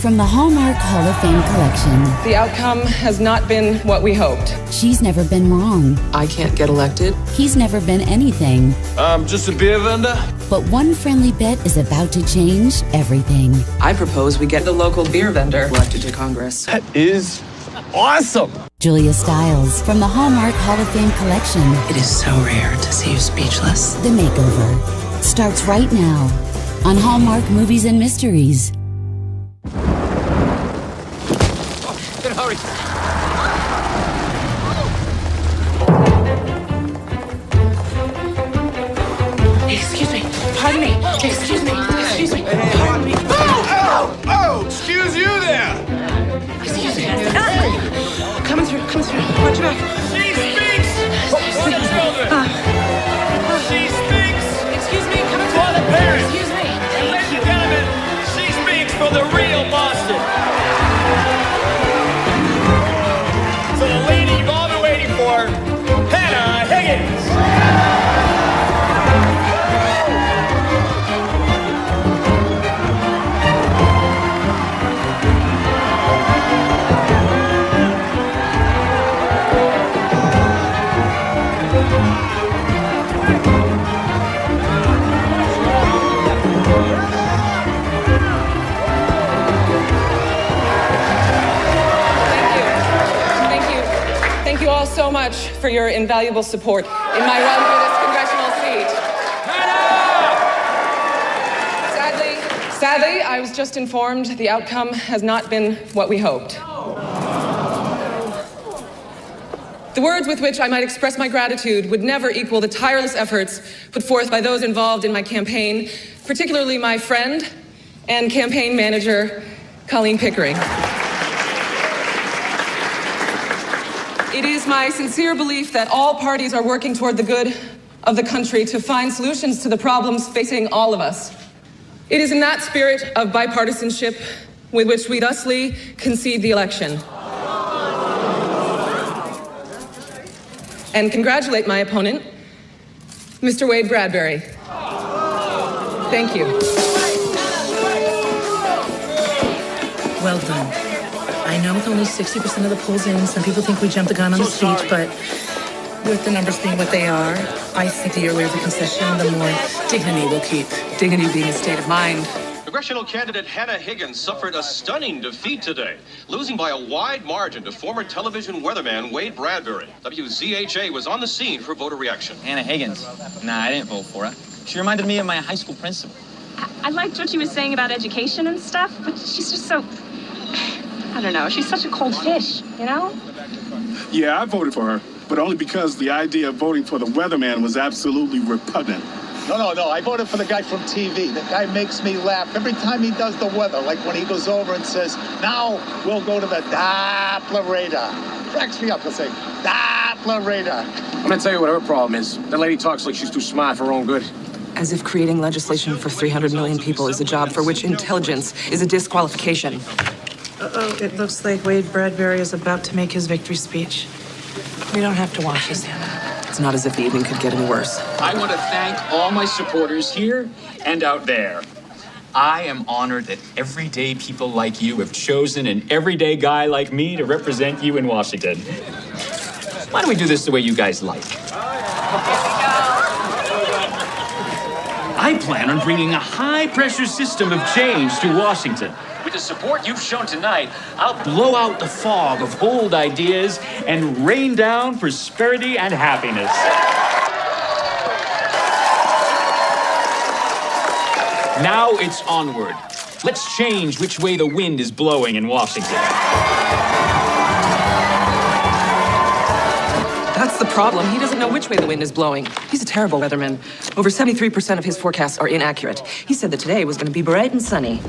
From the Hallmark Hall of Fame collection. The outcome has not been what we hoped. She's never been wrong. I can't get elected. He's never been anything. I'm just a beer vendor. But one friendly bit is about to change everything. I propose we get the local beer vendor elected to Congress. That is awesome. Julia Stiles from the Hallmark Hall of Fame collection. It is so rare to see you speechless. The Makeover starts right now on Hallmark Movies and Mysteries. Hurry. Excuse me. Pardon me. Excuse me. Excuse me. Pardon me. Oh, excuse you there. Excuse me. Coming through. Watch your back. She speaks for the children. She speaks. Excuse me. Coming for the parents. Excuse me. And ladies and gentlemen, she speaks for the real Boston. So the lady you've all been waiting for, Hannah Higgins. Thank you all so much for your invaluable support in my run for this congressional seat. Sadly, I was just informed the outcome has not been what we hoped. The words with which I might express my gratitude would never equal the tireless efforts put forth by those involved in my campaign, particularly my friend and campaign manager, Colleen Pickering. It is my sincere belief that all parties are working toward the good of the country to find solutions to the problems facing all of us. It is in that spirit of bipartisanship with which we thusly concede the election. And congratulate my opponent, Mr. Wade Bradbury. Thank you. Well done. I know with only 60% of the polls in, some people think we jumped the gun on the speech, but with the numbers being what they are, I think the earlier the concession, the more dignity we'll keep. Dignity being a state of mind. Congressional candidate Hannah Higgins suffered a stunning defeat today, losing by a wide margin to former television weatherman Wade Bradbury. WZHA was on the scene for voter reaction. Hannah Higgins. Nah, I didn't vote for her. She reminded me of my high school principal. I liked what she was saying about education and stuff, but she's just so... I don't know, she's such a cold fish, you know? Yeah, I voted for her, but only because the idea of voting for the weatherman was absolutely repugnant. No, I voted for the guy from TV. The guy makes me laugh every time he does the weather, like when he goes over and says, now we'll go to the Doppler radar. Cracks me up to say, Doppler radar. I'm gonna tell you what her problem is. That lady talks like she's too smart for her own good. As if creating legislation for 300 million people is a job for which intelligence is a disqualification. Uh-oh, it looks like Wade Bradbury is about to make his victory speech. We don't have to watch this, Hannah. It's not as if the evening could get any worse. I want to thank all my supporters here and out there. I am honored that everyday people like you have chosen an everyday guy like me to represent you in Washington. Why don't we do this the way you guys like? I plan on bringing a high-pressure system of change to Washington. With the support you've shown tonight, I'll blow out the fog of old ideas and rain down prosperity and happiness. Now it's onward. Let's change which way the wind is blowing in Washington. That's the problem. He doesn't know which way the wind is blowing. He's a terrible weatherman. Over 73% of his forecasts are inaccurate. He said that today was going to be bright and sunny.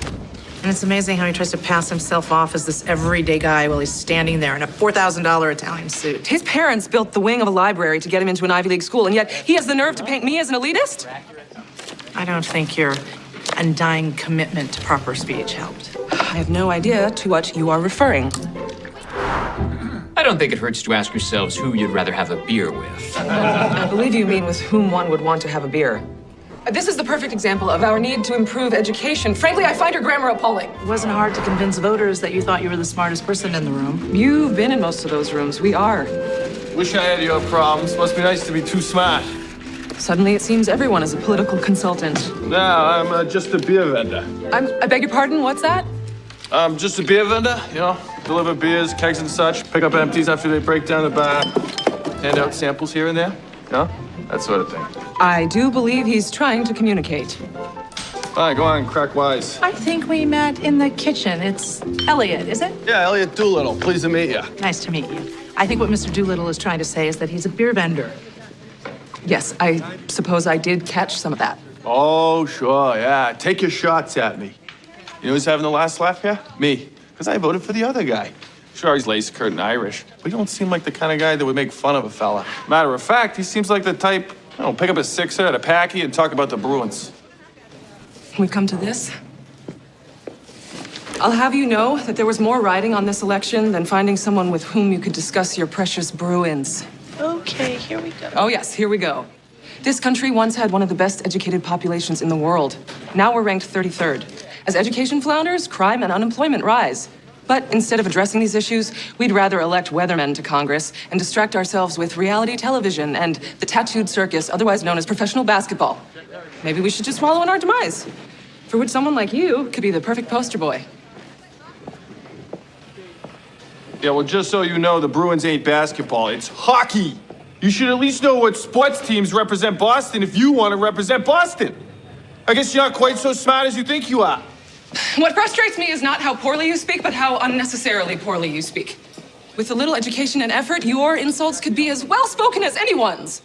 And it's amazing how he tries to pass himself off as this everyday guy while he's standing there in a $4,000 Italian suit. His parents built the wing of a library to get him into an Ivy League school, and yet he has the nerve to paint me as an elitist? I don't think your undying commitment to proper speech helped. I have no idea to what you are referring. I don't think it hurts to ask yourselves who you'd rather have a beer with. I believe you mean with whom one would want to have a beer. This is the perfect example of our need to improve education. Frankly, I find her grammar appalling. It wasn't hard to convince voters that you thought you were the smartest person in the room. You've been in most of those rooms. We are. Wish I had your problems. Must be nice to be too smart. Suddenly, it seems everyone is a political consultant. No, I'm just a beer vendor. I beg your pardon, what's that? I'm just a beer vendor, you know, deliver beers, kegs and such, pick up empties after they break down the bar, hand out samples here and there, you know, that sort of thing. I do believe he's trying to communicate. All right, go on, crack wise. I think we met in the kitchen. It's Elliot, is it? Yeah, Elliot Doolittle, pleased to meet you. Nice to meet you. I think what Mr. Doolittle is trying to say is that he's a beer vendor. Yes, I suppose I did catch some of that. Oh, sure, yeah. Take your shots at me. You know who's having the last laugh here? Me. Because I voted for the other guy. Sure, he's lace-curd and Irish, but he don't seem like the kind of guy that would make fun of a fella. Matter of fact, he seems like the type, I don't know, pick up a sixer at a packy and talk about the Bruins. We've come to this. I'll have you know that there was more riding on this election than finding someone with whom you could discuss your precious Bruins. Okay, here we go. Oh, yes, here we go. This country once had one of the best educated populations in the world. Now we're ranked 33rd. As education flounders, crime and unemployment rise. But instead of addressing these issues, we'd rather elect weathermen to Congress and distract ourselves with reality television and the tattooed circus, otherwise known as professional basketball. Maybe we should just wallow in our demise, for which someone like you could be the perfect poster boy. Yeah, well, just so you know, the Bruins ain't basketball, it's hockey. You should at least know what sports teams represent Boston if you want to represent Boston. I guess you're not quite so smart as you think you are. What frustrates me is not how poorly you speak, but how unnecessarily poorly you speak. With a little education and effort, your insults could be as well-spoken as anyone's.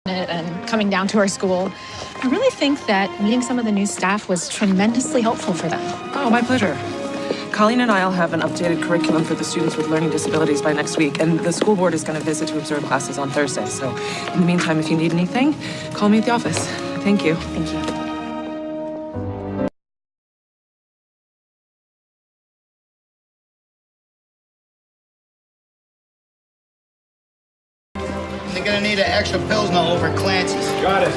And coming down to our school, I really think that meeting some of the new staff was tremendously helpful for them. Oh, my pleasure. Colleen and I will have an updated curriculum for the students with learning disabilities by next week, and the school board is going to visit to observe classes on Thursday. So in the meantime, if you need anything, call me at the office. Thank you. Thank you. They're gonna need an extra Pilsner over Clancy's. Got it.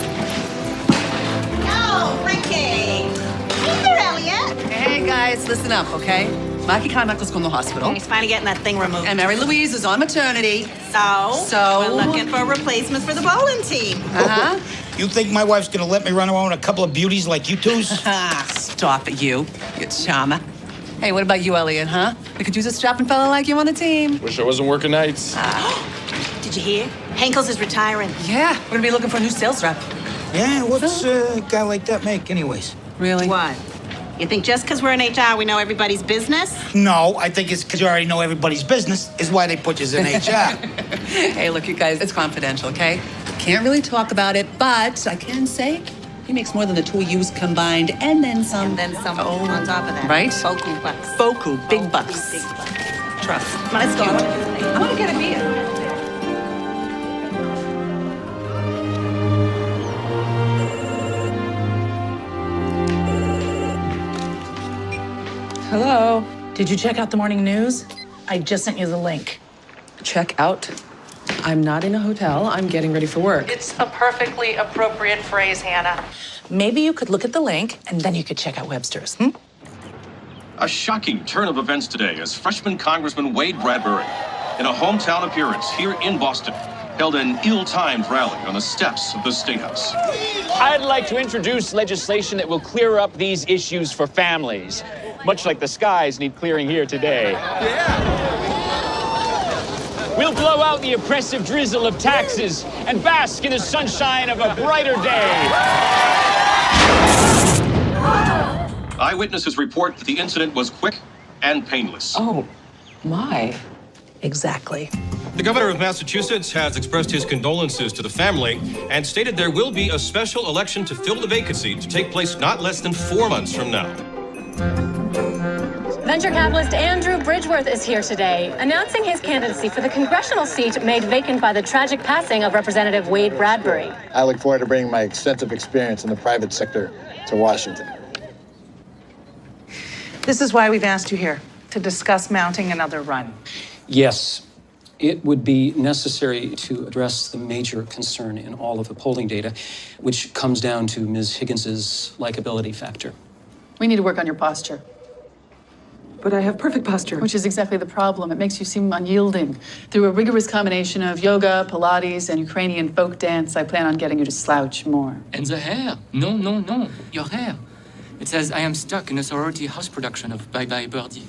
Oh, Ricky! Hey there, Elliot! Hey, guys, listen up, okay? Mikey Carmichael's going to the hospital. He's finally getting that thing removed. And Mary Louise is on maternity. So we're looking for a replacement for the bowling team. Uh-huh. You think my wife's gonna let me run around with a couple of beauties like you two's? Stop it, you charmer. Hey, what about you, Elliot, huh? We could use a strapping fella like you on the team. Wish I wasn't working nights. Did you hear? Henkel's is retiring. Yeah, we're gonna be looking for a new sales rep. Yeah, what's a guy like that make anyways? Really? What? You think just because we're in HR, we know everybody's business? No, I think it's because you already know everybody's business is why they put you in HR. Hey, look, you guys, it's confidential, okay? Can't really talk about it, but I can say he makes more than the two of yous combined, and then some. And then some on top of that. Right? Boku bucks. Boku, big bucks. Big bucks. Trust. Let's go. I want to get a beer. Hello. Did you check out the morning news? I just sent you the link. Check out. I'm not in a hotel. I'm getting ready for work. It's a perfectly appropriate phrase, Hannah. Maybe you could look at the link, and then you could check out Webster's. A shocking turn of events today as freshman Congressman Wade Bradbury, in a hometown appearance here in Boston, held an ill-timed rally on the steps of the State House. I'd like to introduce legislation that will clear up these issues for families, much like the skies need clearing here today. We'll blow out the oppressive drizzle of taxes and bask in the sunshine of a brighter day. Eyewitnesses report that the incident was quick and painless. Oh, my. Exactly. The governor of Massachusetts has expressed his condolences to the family and stated there will be a special election to fill the vacancy to take place not less than 4 months from now. Venture capitalist Andrew Bridgeworth is here today, announcing his candidacy for the congressional seat made vacant by the tragic passing of Representative Wade Bradbury. I look forward to bringing my extensive experience in the private sector to Washington. This is why we've asked you here, to discuss mounting another run. Yes, it would be necessary to address the major concern in all of the polling data, which comes down to Ms. Higgins's likability factor. We need to work on your posture. But I have perfect posture. Which is exactly the problem. It makes you seem unyielding. Through a rigorous combination of yoga, Pilates, and Ukrainian folk dance, I plan on getting you to slouch more. And the hair. No, no, no. Your hair. It says, I am stuck in a sorority house production of Bye Bye Birdie.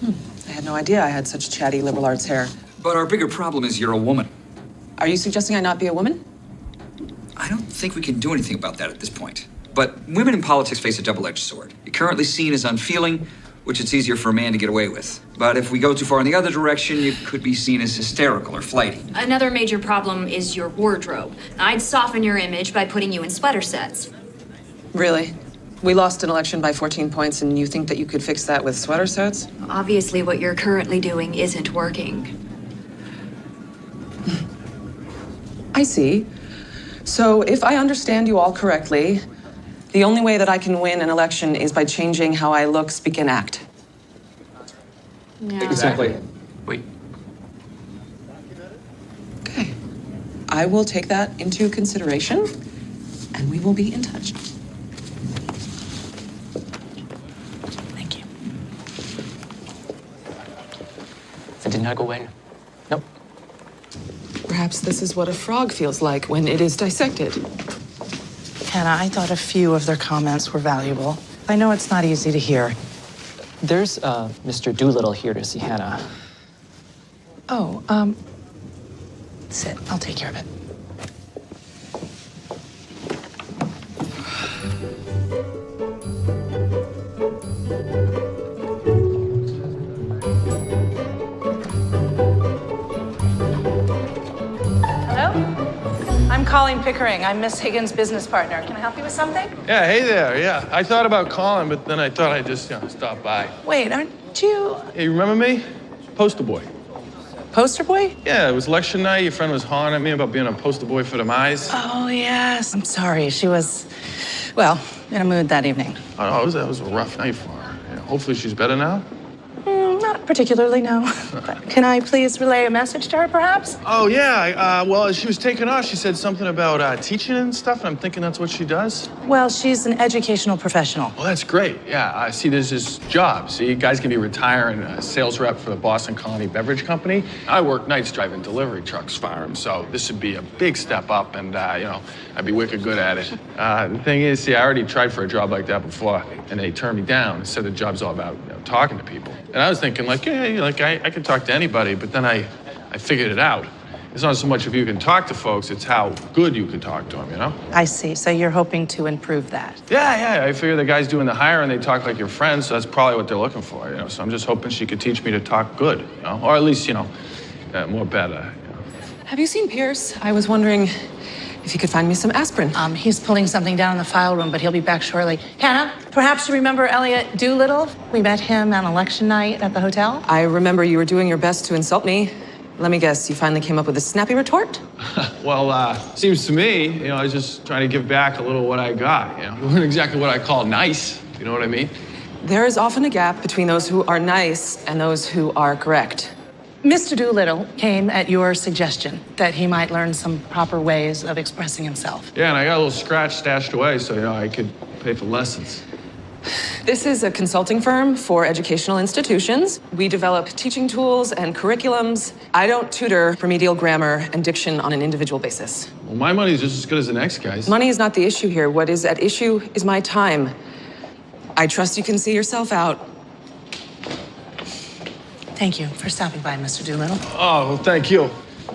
I had no idea I had such chatty liberal arts hair. But our bigger problem is you're a woman. Are you suggesting I not be a woman? I don't think we can do anything about that at this point. But women in politics face a double-edged sword. You're currently seen as unfeeling, which it's easier for a man to get away with. But if we go too far in the other direction, you could be seen as hysterical or flighty. Another major problem is your wardrobe. I'd soften your image by putting you in sweater sets. Really? We lost an election by 14 points, and you think that you could fix that with sweater sets? Obviously, what you're currently doing isn't working. I see. So if I understand you all correctly, the only way that I can win an election is by changing how I look, speak, and act. Yeah. Exactly. Wait. Okay. I will take that into consideration, and we will be in touch. Thank you. That did not go well. Nope. Perhaps this is what a frog feels like when it is dissected. Hannah, I thought a few of their comments were valuable. I know it's not easy to hear. There's Mr. Doolittle here to see Hannah. Oh, sit. I'll take care of it. I'm Colleen Pickering. I'm Miss Higgins' business partner. Can I help you with something? Yeah, hey there, yeah. I thought about calling, but then I thought I'd just, stop by. Wait, aren't you Hey, you remember me? Poster boy. poster boy? Yeah, it was election night. Your friend was hollering at me about being a poster boy for the eyes. Oh, yes. I'm sorry. She was, well, in a mood that evening. Oh, no, that was a rough night for her. Yeah, hopefully she's better now. Not particularly, no. But can I please relay a message to her, perhaps? Oh, yeah. Well, as she was taking off, she said something about teaching and stuff, and I'm thinking that's what she does. Well, she's an educational professional. Well, that's great. Yeah, see, there's this job. See, guys can be retiring a sales rep for the Boston Colony Beverage Company. I work nights driving delivery trucks for them, so this would be a big step up, and, I'd be wicked good at it. The thing is, see, I already tried for a job like that before, and they turned me down and said the job's all about talking to people. And I was thinking, I could talk to anybody, but then I figured it out. It's not so much if you can talk to folks, it's how good you can talk to them, you know? I see. So you're hoping to improve that. Yeah, I figure the guy's doing the hiring, they talk like your friends, so that's probably what they're looking for, you know? So I'm just hoping she could teach me to talk good, you know? Or at least, you know, more better, you know? Have you seen Pierce? I was wondering if he could find me some aspirin. He's pulling something down in the file room, but he'll be back shortly. Hannah, perhaps you remember Elliot Doolittle? We met him on election night at the hotel. I remember you were doing your best to insult me. Let me guess, you finally came up with a snappy retort? Well, seems to me, you know, I was just trying to give back a little what I got, you know? It wasn't exactly what I call nice, you know what I mean? There is often a gap between those who are nice and those who are correct. Mr. Doolittle came at your suggestion that he might learn some proper ways of expressing himself. Yeah, and I got a little scratch stashed away so, you know, I could pay for lessons. This is a consulting firm for educational institutions. We develop teaching tools and curriculums. I don't tutor remedial grammar and diction on an individual basis. Well, my money's just as good as the next guy's. Money is not the issue here. What is at issue is my time. I trust you can see yourself out. Thank you for stopping by, Mr. Doolittle. Oh, well, thank you.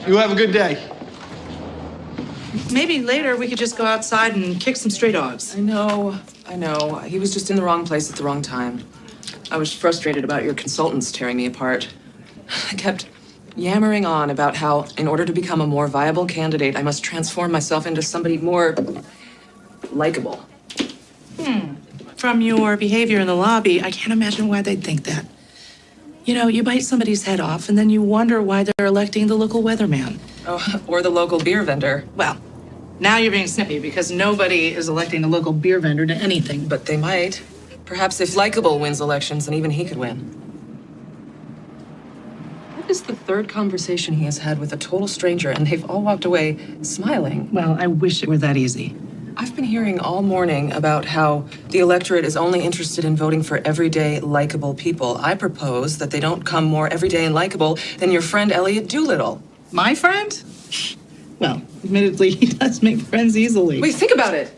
You have a good day. Maybe later we could just go outside and kick some stray dogs. I know. He was just in the wrong place at the wrong time. I was frustrated about your consultants tearing me apart. I kept yammering on about how, in order to become a more viable candidate, I must transform myself into somebody more likable. From your behavior in the lobby, I can't imagine why they'd think that. You know, you bite somebody's head off, and then you wonder why they're electing the local weatherman. Oh, or the local beer vendor. Well, now you're being snippy because nobody is electing the local beer vendor to anything. But they might. Perhaps if likable wins elections, then even he could win. That is the third conversation he has had with a total stranger, and they've all walked away smiling. Well, I wish it were that easy. I've been hearing all morning about how the electorate is only interested in voting for everyday, likable people. I propose that they don't come more everyday and likable than your friend Elliot Doolittle. My friend? Well, admittedly, he does make friends easily. Wait, think about it.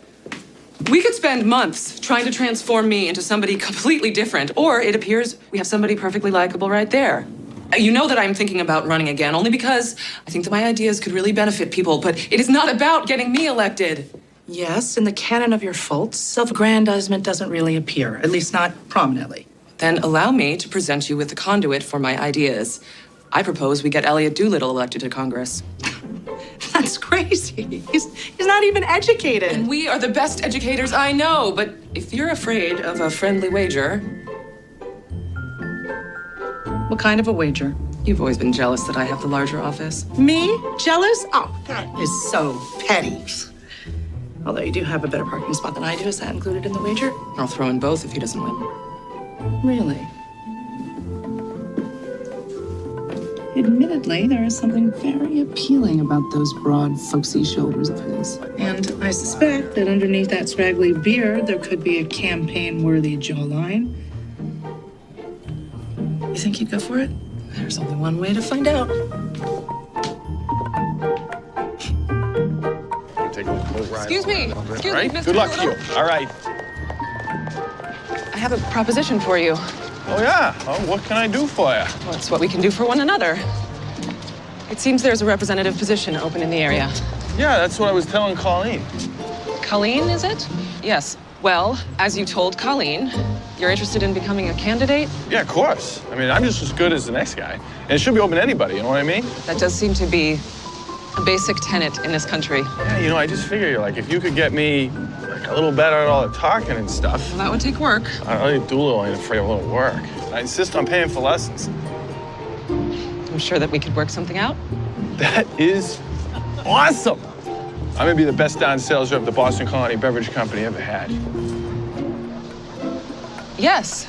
We could spend months trying to transform me into somebody completely different, or it appears we have somebody perfectly likable right there. You know that I'm thinking about running again, only because I think that my ideas could really benefit people, but it is not about getting me elected. Yes, in the canon of your faults, self-aggrandizement doesn't really appear, at least not prominently. Then allow me to present you with the conduit for my ideas. I propose we get Elliot Doolittle elected to Congress. That's crazy. He's not even educated. And we are the best educators I know, but if you're afraid of a friendly wager... What kind of a wager? You've always been jealous that I have the larger office. Me? Jealous? Oh, that is so petty. Although you do have a better parking spot than I do. Is that included in the wager? I'll throw in both if he doesn't win. Really? Admittedly, there is something very appealing about those broad, folksy shoulders of his. And I suspect that underneath that scraggly beard, there could be a campaign-worthy jawline. You think he'd go for it? There's only one way to find out. Take a little ride. Excuse me, Right? Mr. Good luck to you. Doolittle. All right. I have a proposition for you. Oh, yeah? Oh, what can I do for you? Well, it's what we can do for one another. It seems there's a representative position open in the area. Yeah, that's what I was telling Colleen. Colleen, is it? Yes. Well, as you told Colleen, you're interested in becoming a candidate? Yeah, of course. I mean, I'm just as good as the next guy. And it should be open to anybody, you know what I mean? That does seem to be a basic tenet in this country. Yeah, you know, I just figure, like, if you could get me, like, a little better at all the talking and stuff. Well, that would take work. I don't really Doolittle ain't afraid of a little work. I insist on paying for lessons. I'm sure that we could work something out. That is awesome. I'm gonna be the best darn sales rep the Boston Colony Beverage Company ever had. Yes.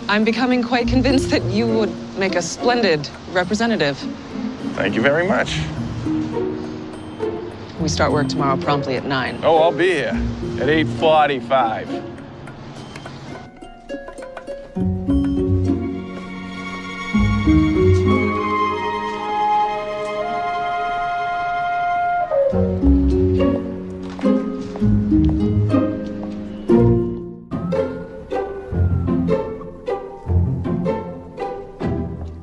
I'm becoming quite convinced that you would make a splendid representative. Thank you very much. We start work tomorrow promptly at 9. Oh, I'll be here at 8:45.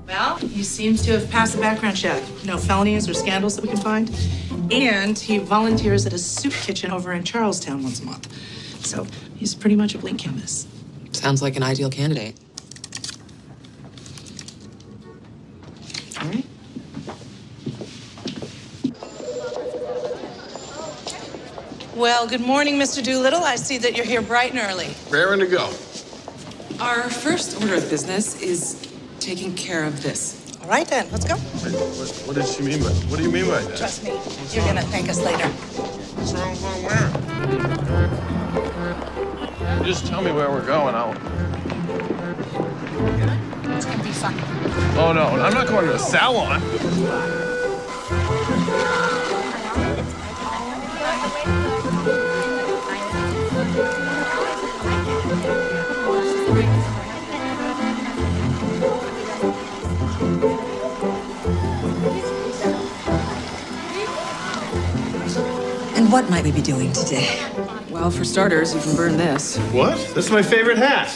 Well, you He seems to have passed the background check. No felonies or scandals that we can find. And he volunteers at a soup kitchen over in Charlestown once a month. So he's pretty much a blank canvas. Sounds like an ideal candidate. All right. Well, good morning, Mr. Doolittle. I see that you're here bright and early. Raring to go. Our first order of business is taking care of this. All right, then. Let's go. Wait, what did she mean by? What do you mean by that? Trust me. You're going to thank us later. What's wrong with where? Just tell me where we're going. It's going to be fun. Oh, no. I'm not going to the salon. And what might we be doing today? Well, for starters, you can burn this. What? That's my favorite hat.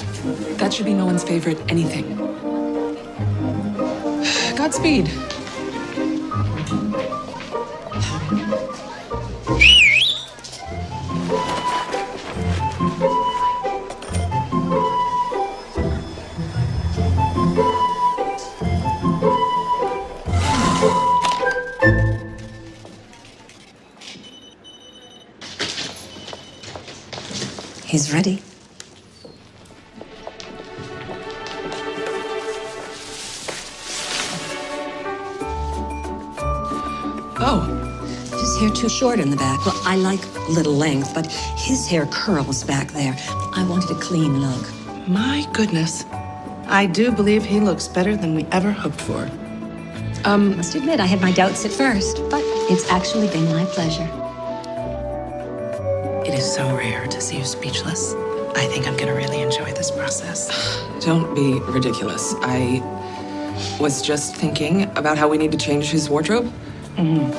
That should be no one's favorite anything. Godspeed. He's ready. Oh. His hair too short in the back. Well, I like little length, but his hair curls back there. I wanted a clean look. My goodness. I do believe he looks better than we ever hoped for. Must admit, I had my doubts at first, but it's actually been my pleasure. It is so rare to see you speechless. I think I'm going to really enjoy this process. Don't be ridiculous. I was just thinking about how we need to change his wardrobe. Mm-hmm.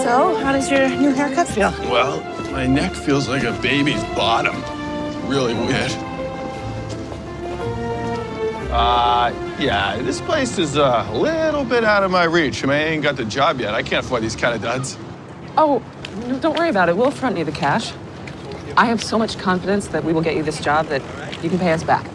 So, how does your new haircut feel? Well, my neck feels like a baby's bottom. Really weird. Yeah, this place is a little bit out of my reach. I mean, I ain't got the job yet. I can't afford these kind of duds. Oh, don't worry about it. We'll front you the cash. I have so much confidence that we will get you this job that you can pay us back.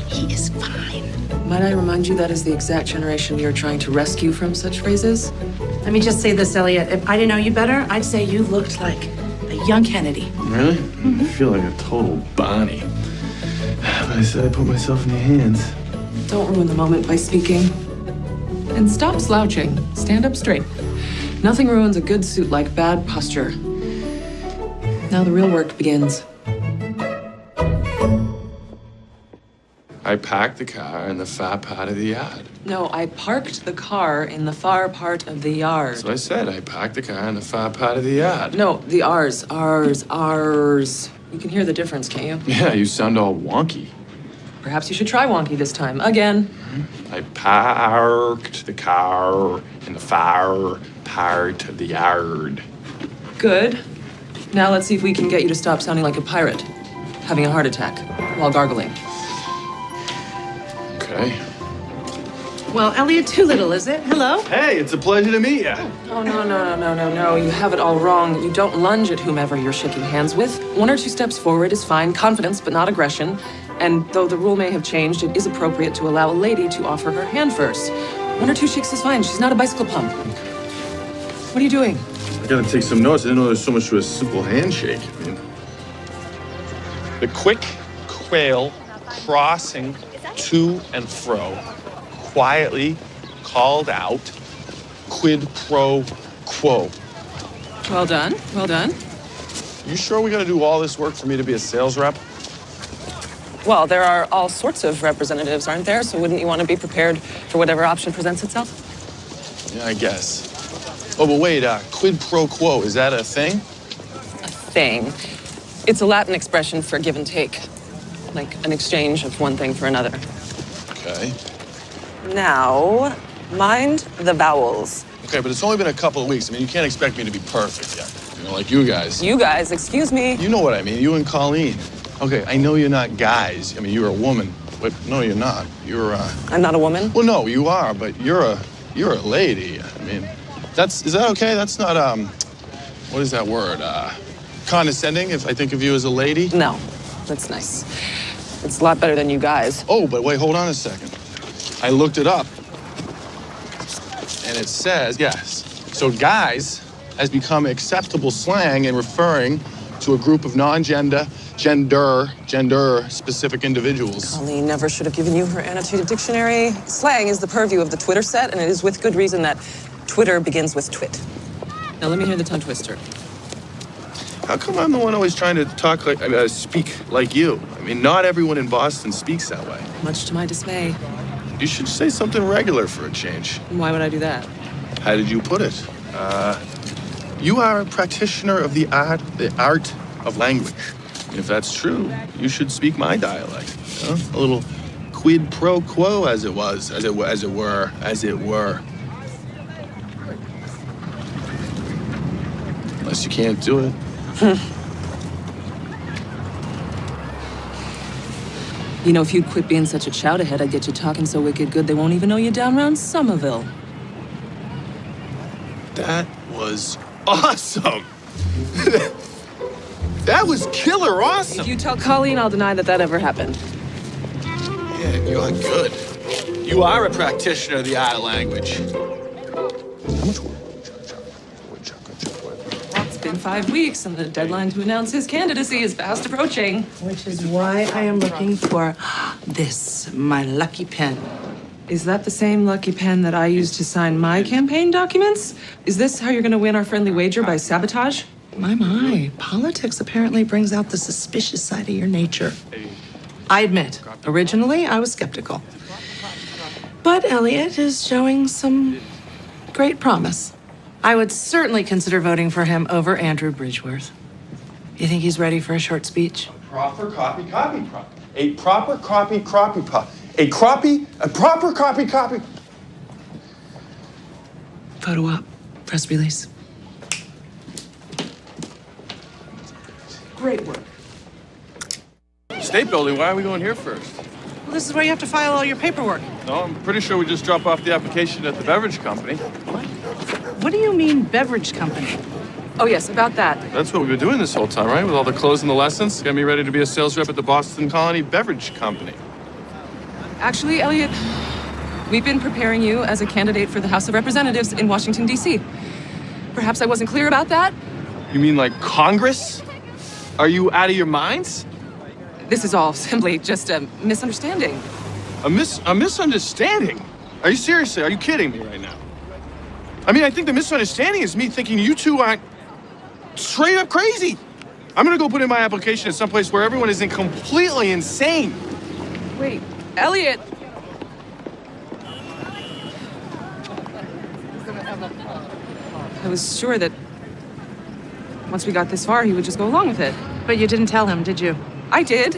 He is fine. Might I remind you that is the exact generation you're trying to rescue from such phrases? Let me just say this, Elliot. If I didn't know you better, I'd say you looked like a young Kennedy. Really? I feel like a total Bonnie. But I said I put myself in your hands. Don't ruin the moment by speaking. And stop slouching. Stand up straight. Nothing ruins a good suit like bad posture. Now the real work begins. I parked the car in the far part of the yard. No, I parked the car in the far part of the yard. So I said I parked the car in the far part of the yard. No, the ours. You can hear the difference, can't you? Yeah, you sound all wonky. Perhaps you should try wonky this time. Again. I parked the car in the far part of the yard. Good. Now let's see if we can get you to stop sounding like a pirate, having a heart attack while gargling. Okay. Well, Elliot Doolittle, is it? Hello? Hey, it's a pleasure to meet you. Oh, no. You have it all wrong. You don't lunge at whomever you're shaking hands with. 1 or 2 steps forward is fine. Confidence, but not aggression. And though the rule may have changed, it is appropriate to allow a lady to offer her hand first. 1 or 2 shakes is fine. She's not a bicycle pump. What are you doing? I gotta take some notes. I didn't know there's so much to a simple handshake. I mean, the quick quail crossing to and fro, quietly called out, quid pro quo. Well done, well done. You sure we gotta do all this work for me to be a sales rep? Well, there are all sorts of representatives, aren't there? So wouldn't you want to be prepared for whatever option presents itself? Yeah, I guess. Oh, but wait, quid pro quo, is that a thing? A thing. It's a Latin expression for give and take. Like an exchange of one thing for another. Okay. Now, mind the vowels. Okay, but it's only been a couple of weeks. I mean, you can't expect me to be perfect yet. You know, like you guys. You guys, excuse me. You know what I mean, you and Colleen. Okay, I know you're not guys. I mean, you're a woman, but no, you're not. You're, I'm not a woman? Well, no, you are, but you're a lady. I mean, is that okay? That's not, what is that word? Condescending, if I think of you as a lady? No, that's nice. It's a lot better than you guys. Oh, but wait, hold on a second. I looked it up, and it says, yes. So guys has become acceptable slang in referring to a group of gender-specific individuals. Colleen never should have given you her annotated dictionary. Slang is the purview of the Twitter set, and it is with good reason that Twitter begins with twit. Now let me hear the tongue twister. How come I'm the one always trying to talk like, speak like you? I mean, not everyone in Boston speaks that way. Much to my dismay. You should say something regular for a change. Why would I do that? How did you put it? You are a practitioner of the art of language. If that's true, you should speak my dialect. You know? A little quid pro quo, as it were. Unless you can't do it. You know, if you'd quit being such a chowderhead, I'd get you talking so wicked good they won't even know you down around Somerville. That was awesome. That was killer awesome. If you tell Colleen, I'll deny that ever happened. Yeah, you're good. You are a practitioner of the art of language. How much work? It's been 5 weeks, and the deadline to announce his candidacy is fast approaching. Which is why I am looking for this, my lucky pen. Is that the same lucky pen that I used to sign my campaign documents? Is this how you're going to win our friendly wager, by sabotage? My. Politics apparently brings out the suspicious side of your nature. I admit, originally I was skeptical. But Elliot is showing some great promise. I would certainly consider voting for him over Andrew Bridgeworth. You think he's ready for a short speech? Proper copy. A proper copy. A proper copy. Photo op, press release. Great work. State building, why are we going here first? Well, this is where you have to file all your paperwork. No, I'm pretty sure we just drop off the application at the beverage company. What do you mean, beverage company? Oh, yes, about that. That's what we've been doing this whole time, right? With all the clothes and the lessons. Got me ready to be a sales rep at the Boston Colony Beverage Company. Actually, Elliot, we've been preparing you as a candidate for the House of Representatives in Washington, D.C. Perhaps I wasn't clear about that? You mean like Congress? Are you out of your minds? This is all simply just a misunderstanding. A misunderstanding? Are you seriously? Are you kidding me right now? I mean, I think the misunderstanding is me thinking you two aren't straight up crazy. I'm gonna go put in my application at someplace where everyone isn't completely insane. Wait, Elliot! I was sure that once we got this far, he would just go along with it. But you didn't tell him, did you? I did.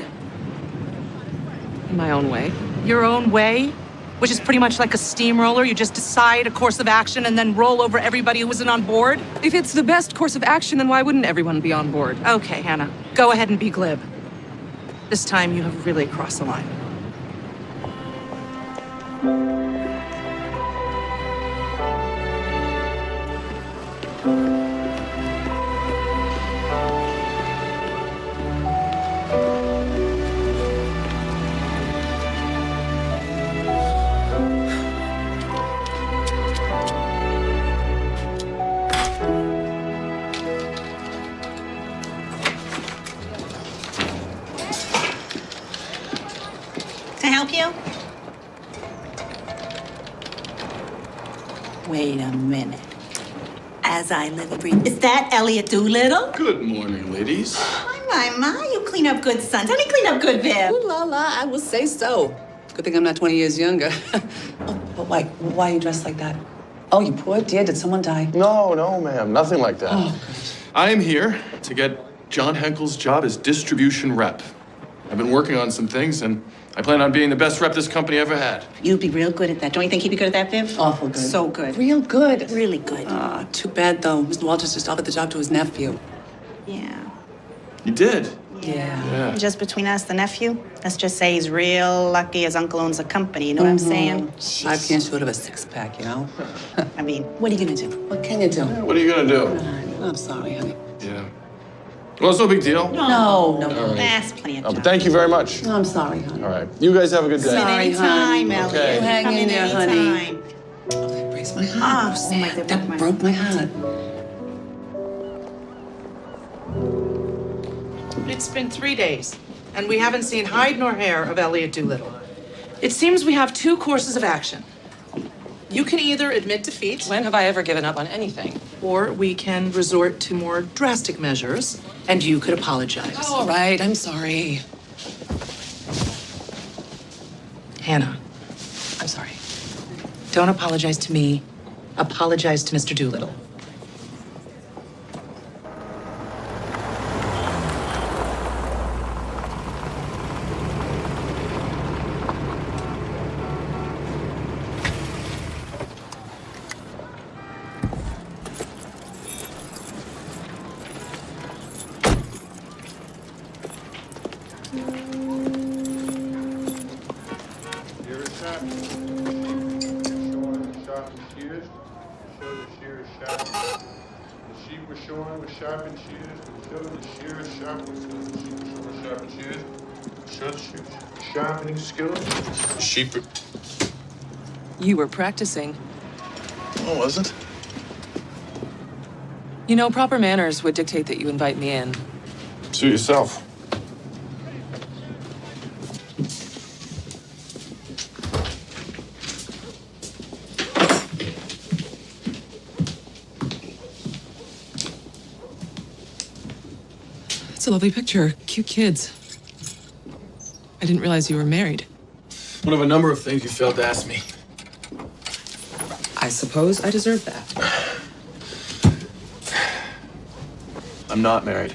In my own way. Your own way? Which is pretty much like a steamroller. You just decide a course of action and then roll over everybody who isn't on board? If it's the best course of action, then why wouldn't everyone be on board? Okay, Hannah. Go ahead and be glib. This time you have really crossed the line. Help you? Wait a minute. as I live and breathe. Is that Elliot Doolittle? Good morning, ladies. My, you clean up good, sons. Honey, clean up good, Viv. Ooh la la, I will say so. Good thing I'm not 20 years younger. Oh, but why are you dressed like that? Oh, you poor dear, did someone die? No, ma'am, nothing like that. Oh, I am here to get John Henkel's job as distribution rep. I've been working on some things, and I plan on being the best rep this company ever had. You'd be real good at that. Don't you think he'd be good at that, Viv? Awful good. So good. Real good. Really good. Too bad, though. Mr. Walters just offered the job to his nephew. Yeah. You did? Yeah. Just between us, the nephew, let's just say he's real lucky his uncle owns a company. You know what I'm saying? 5 cans short of a 6-pack, you know? I mean, What are you gonna do? What can you do? What are you gonna do? I'm sorry, honey. Yeah. Well, it's no big deal. No. All right. that's plenty of But time. thank you very much. I'm sorry, honey. All right. You guys have a good day. Sorry, Anytime, honey. Elliot. Okay. You hang Come in there, honey. anytime. Oh, that breaks my heart. Oh my God. That broke my heart. It's been 3 days, and we haven't seen hide nor hair of Elliot Doolittle. It seems we have 2 courses of action. You can either admit defeat, When have I ever given up on anything? or we can resort to more drastic measures, and you could apologize. Oh, all right, I'm sorry. Hannah, I'm sorry. Don't apologize to me. Apologize to Mr. Doolittle. Here is sharp. Showing sharp and shears. Show the shears sharp. The sheep were showing with sharp and shears. Show the shears sharp. The sheep were showing sharp and shears. Show the shears sharpening skills. The sheep were... You were practicing. Oh, was it? You know, proper manners would dictate that you invite me in. Suit yourself. It's a lovely picture. Cute kids. I didn't realize you were married. One of a number of things you failed to ask me. I suppose I deserve that. I'm not married.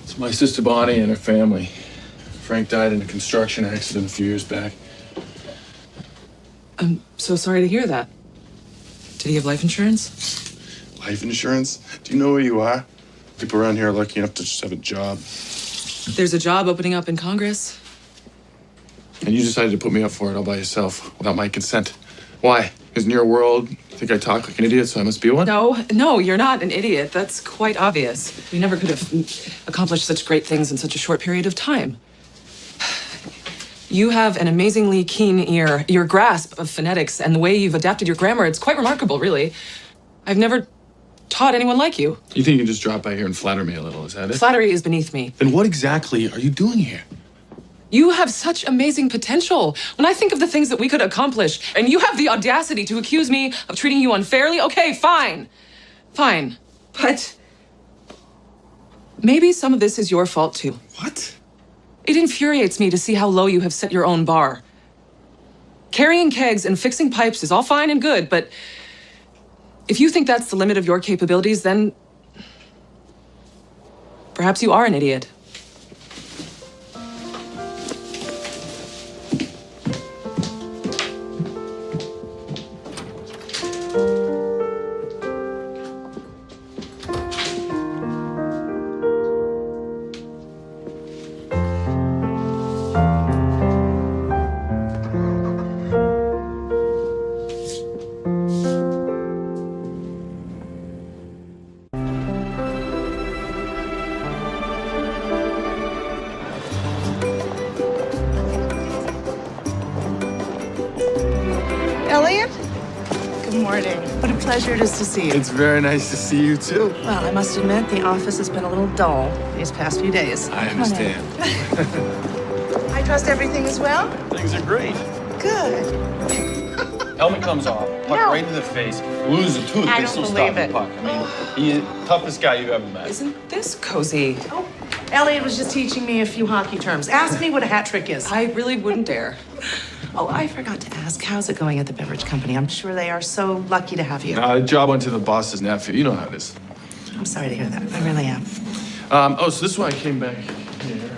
It's my sister Bonnie and her family. Frank died in a construction accident a few years back. I'm so sorry to hear that. Did he have life insurance? Life insurance? Do you know where you are? People around here are lucky enough to just have a job. There's a job opening up in Congress. And you decided to put me up for it all by yourself, without my consent. Why? Because in your world, you think I talk like an idiot, so I must be one? No, you're not an idiot. That's quite obvious. We never could have accomplished such great things in such a short period of time. You have an amazingly keen ear. Your grasp of phonetics and the way you've adapted your grammar, it's quite remarkable, really. I've never taught anyone like you. You think you can just drop by here and flatter me a little, is that it? Flattery is beneath me. Then what exactly are you doing here? You have such amazing potential. When I think of the things that we could accomplish, and you have the audacity to accuse me of treating you unfairly, okay, fine. Fine. But maybe some of this is your fault, too. What? It infuriates me to see how low you have set your own bar. Carrying kegs and fixing pipes is all fine and good, but if you think that's the limit of your capabilities, then perhaps you are an idiot. Elliot? Good morning. What a pleasure it is to see you. It's very nice to see you, too. Well, I must admit, the office has been a little dull these past few days. I understand. I trust everything is well? Things are great. Good. Helmet comes off, puck right to the face, loses a tooth, I they don't still believe stop the it. puck. I mean, he's the toughest guy you've ever met. Isn't this cozy? Oh, Elliot was just teaching me a few hockey terms. Ask me what a hat trick is. I really wouldn't dare. Oh, I forgot to ask, how's it going at the beverage company? I'm sure they are so lucky to have you. The job went to the boss's nephew. You know how it is. I'm sorry to hear that. I really am. So this is why I came back here.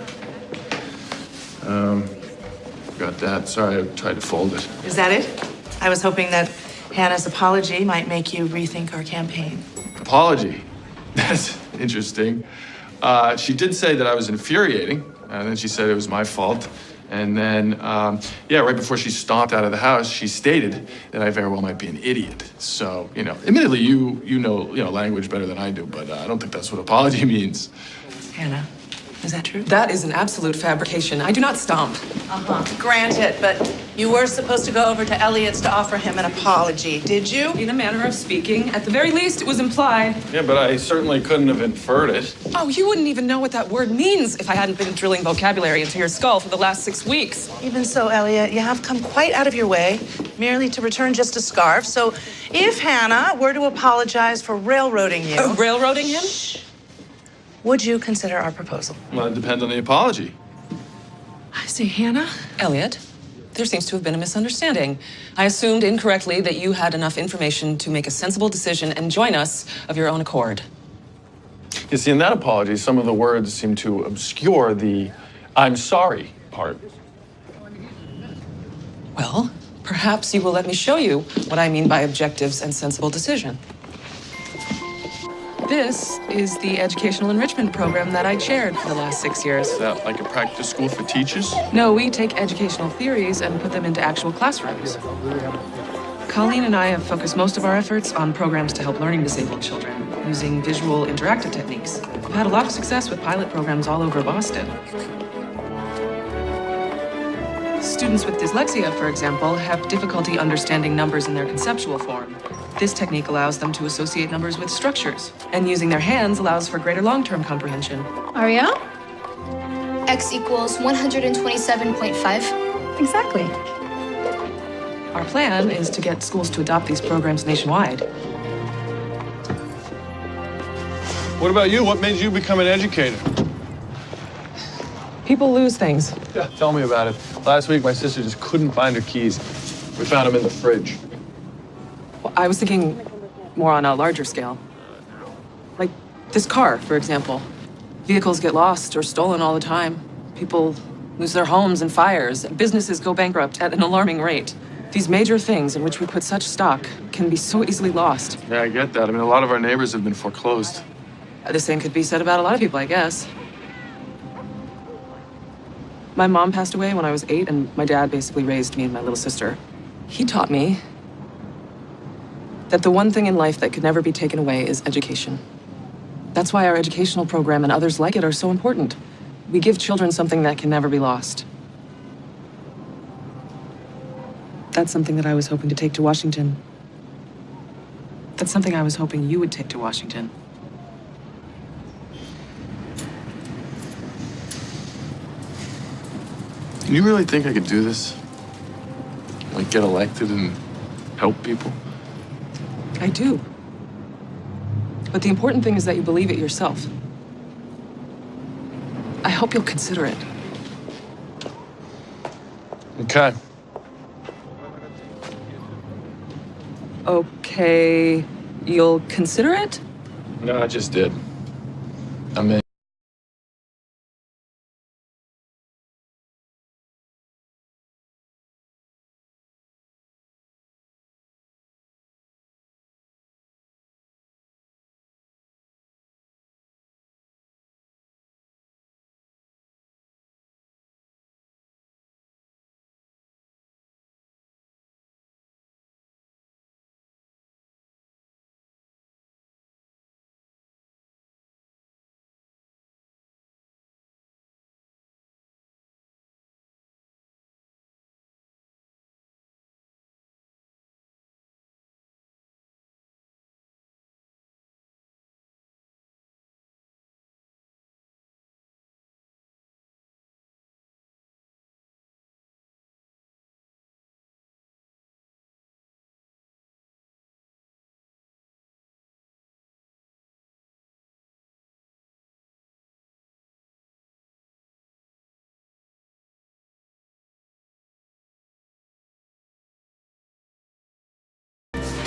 Got that. Sorry, I tried to fold it. Is that it? I was hoping that Hannah's apology might make you rethink our campaign. Apology. That's interesting. She did say that I was infuriating, and then she said it was my fault. And then, right before she stomped out of the house, she stated that I very well might be an idiot. So, admittedly, you know language better than I do, but I don't think that's what apology means. Hannah, is that true? That is an absolute fabrication. I do not stomp. Granted, but you were supposed to go over to Elliot's to offer him an apology, did you? In a manner of speaking. At the very least, it was implied. Yeah, but I certainly couldn't have inferred it. Oh, you wouldn't even know what that word means if I hadn't been drilling vocabulary into your skull for the last 6 weeks. Even so, Elliot, you have come quite out of your way merely to return just a scarf. So if Hannah were to apologize for railroading you... Railroading him? Would you consider our proposal? Well, it depends on the apology. I see, Hannah. Elliot, there seems to have been a misunderstanding. I assumed incorrectly that you had enough information to make a sensible decision and join us of your own accord. You see, in that apology, some of the words seem to obscure the "I'm sorry" part. Well, perhaps you will let me show you what I mean by objectives and sensible decision. This is the educational enrichment program that I chaired for the last 6 years. Is that like a practice school for teachers? No, we take educational theories and put them into actual classrooms. Colleen and I have focused most of our efforts on programs to help learning disabled children using visual interactive techniques. We've had a lot of success with pilot programs all over Boston. Students with dyslexia, for example, have difficulty understanding numbers in their conceptual form. This technique allows them to associate numbers with structures, and using their hands allows for greater long-term comprehension. Ariel? X equals 127.5. Exactly. Our plan is to get schools to adopt these programs nationwide. What about you? What made you become an educator? People lose things. Yeah, tell me about it. Last week, my sister just couldn't find her keys. We found them in the fridge. Well, I was thinking more on a larger scale. Like this car, for example. Vehicles get lost or stolen all the time. People lose their homes in fires. Businesses go bankrupt at an alarming rate. These major things in which we put such stock can be so easily lost. Yeah, I get that. I mean, a lot of our neighbors have been foreclosed. The same could be said about a lot of people, I guess. My mom passed away when I was 8, and my dad basically raised me and my little sister. He taught me that the one thing in life that could never be taken away is education. That's why our educational program and others like it are so important. We give children something that can never be lost. That's something that I was hoping to take to Washington. That's something I was hoping you would take to Washington. You really think I could do this? Like, get elected and help people? I do. But the important thing is that you believe it yourself. I hope you'll consider it. Okay. Okay, you'll consider it? No, I just did. I'm in.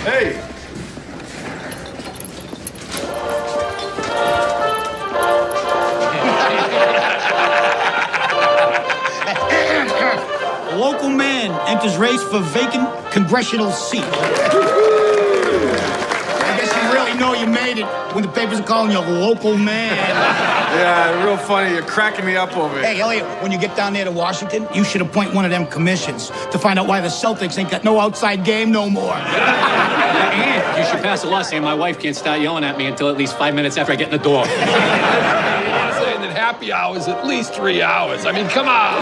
Hey. A local man enters race for vacant congressional seat. I guess you really know you made it when the papers are calling you a local man. Yeah, real funny. You're cracking me up over it. Hey, Elliot, when you get down there to Washington, you should appoint one of them commissions to find out why the Celtics ain't got no outside game no more. And you should pass a law saying my wife can't start yelling at me until at least 5 minutes after I get in the door. Saying that happy hour is at least 3 hours. I mean, come on.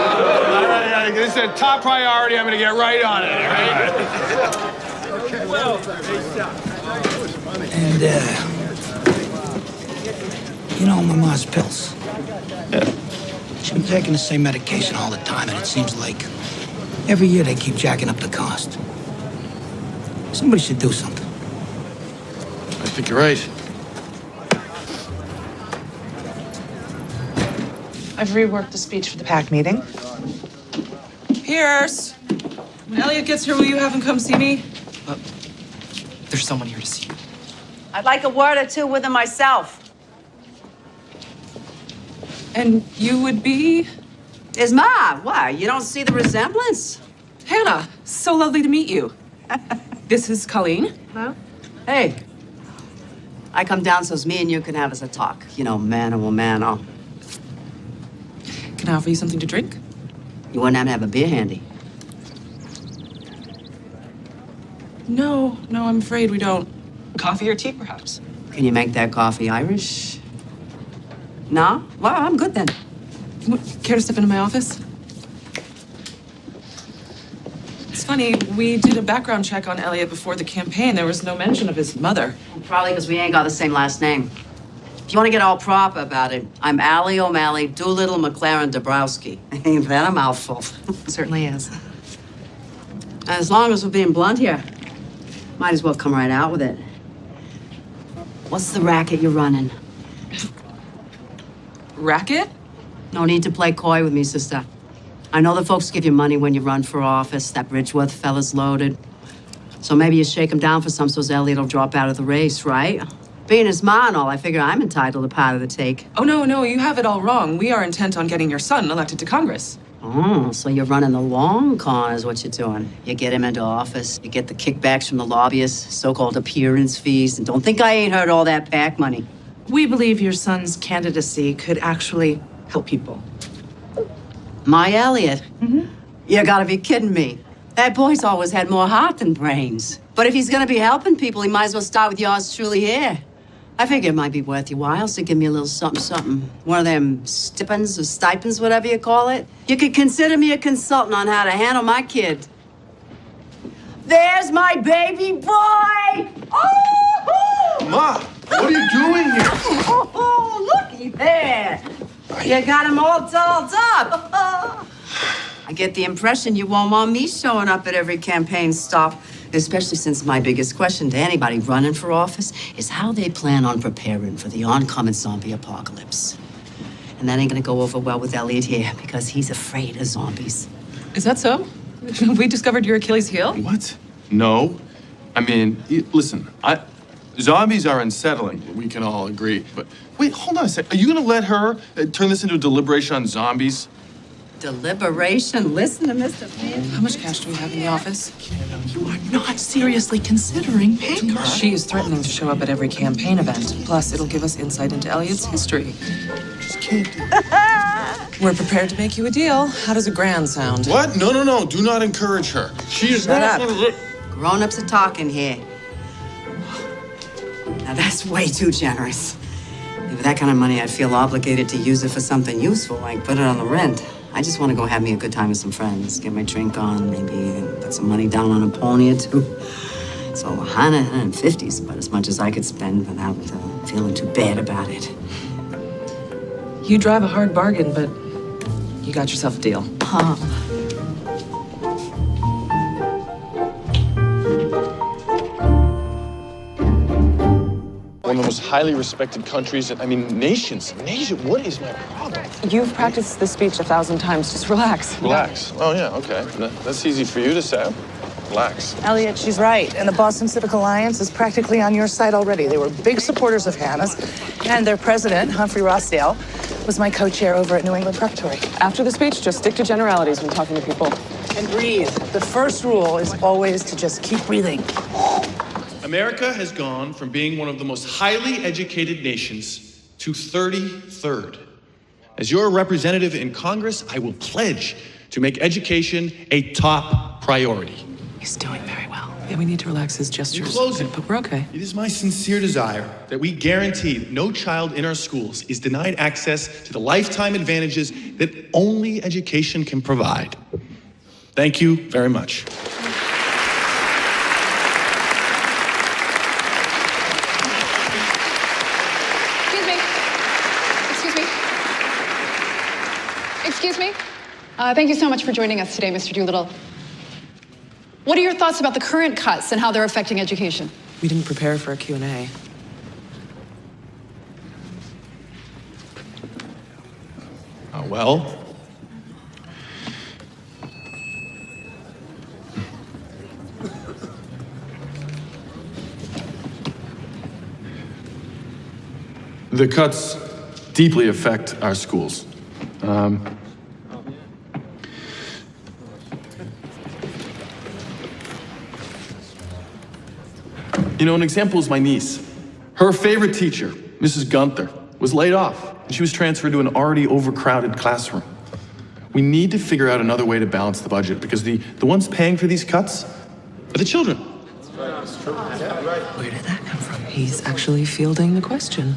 This is a top priority. I'm going to get right on it, all right? Okay, well. And, you know, my mom's pills. Yeah. She's been taking the same medication all the time, and it seems like every year they keep jacking up the cost. Somebody should do something. I think you're right. I've reworked the speech for the PAC meeting. Pierce, when Elliot gets here, will you have him come see me? There's someone here to see you. I'd like a word or two with him myself. And you would be? His ma. Why? You don't see the resemblance? Hannah, so lovely to meet you. This is Colleen. Hello. Hey. I come down so's me and you can have us a talk. You know, mano a mano. Can I offer you something to drink? You wouldn't have to have a beer handy. No, I'm afraid we don't. Coffee or tea, perhaps? Can you make that coffee Irish? No? Well, I'm good then. Care to step into my office? It's funny, we did a background check on Elliot before the campaign. There was no mention of his mother. Probably because we ain't got the same last name. If you want to get all proper about it, I'm Allie O'Malley Doolittle McLaren Dabrowski. Ain't that a mouthful? Certainly is. As long as we're being blunt here, might as well come right out with it. What's the racket you're running? Racket? No need to play coy with me, sister. I know the folks give you money when you run for office. That Bridgeworth fella's loaded. So maybe you shake him down for some so's Elliot'll drop out of the race, right? Being his ma and all, I figure I'm entitled to part of the take. Oh, no, you have it all wrong. We are intent on getting your son elected to Congress. Oh, so you're running the long con is what you're doing. You get him into office, you get the kickbacks from the lobbyists, so-called appearance fees, and don't think I ain't heard all that PAC money. We believe your son's candidacy could actually help people. My Elliot? You gotta be kidding me. That boy's always had more heart than brains. But if he's gonna be helping people, he might as well start with yours truly here. I figure it might be worth your while, so give me a little something. One of them stipends or stipends, whatever you call it. You could consider me a consultant on how to handle my kid. There's my baby boy! Oh! Ma, what are you doing here? Oh, looky there. You got him all dolled up. I get the impression you won't want me showing up at every campaign stop, especially since my biggest question to anybody running for office is how they plan on preparing for the oncoming zombie apocalypse. And that ain't gonna go over well with Elliot here because he's afraid of zombies. Is that so? We discovered your Achilles heel? What? No. I mean, listen, zombies are unsettling. We can all agree. But wait, hold on a sec. Are you going to let her turn this into a deliberation on zombies? Deliberation? Listen to Mr. Finn. How much cash do we have in the office? You are not seriously considering paying her. She is threatening to show up at every campaign event. Plus, it'll give us insight into Elliot's history. Just can't do We're prepared to make you a deal. How does a grand sound? What? No. Do not encourage her. She is Shut not... up. Grown-ups are talking here. Now, that's way too generous. With that kind of money, I'd feel obligated to use it for something useful, like put it on the rent. I just want to go have me a good time with some friends, get my drink on, maybe put some money down on a pony or two. So 150 is about as much as I could spend without feeling too bad about it. You drive a hard bargain, but you got yourself a deal. One of the most highly respected countries, nations. What is my problem? You've practiced this speech 1,000 times. Just relax. Relax. Oh, yeah, okay. That's easy for you to say. Relax. Elliot, she's right. And the Boston Civic Alliance is practically on your side already. They were big supporters of Hannah's. And their president, Humphrey Rossdale, was my co-chair over at New England Preparatory. After the speech, just stick to generalities when talking to people. And breathe. The first rule is always to just keep breathing. America has gone from being one of the most highly educated nations to 33rd. As your representative in Congress, I will pledge to make education a top priority. He's doing very well. Yeah, we need to relax his gestures. In closing, but we're okay. It is my sincere desire that we guarantee that no child in our schools is denied access to the lifetime advantages that only education can provide. Thank you very much. Excuse me. Thank you so much for joining us today, Mr. Doolittle. What are your thoughts about the current cuts and how they're affecting education? We didn't prepare for a Q&A. Well, the cuts deeply affect our schools. You know, an example is my niece. Her favorite teacher, Mrs. Gunther, was laid off, and she was transferred to an already overcrowded classroom. We need to figure out another way to balance the budget, because the ones paying for these cuts are the children. Where did that come from? He's actually fielding the question.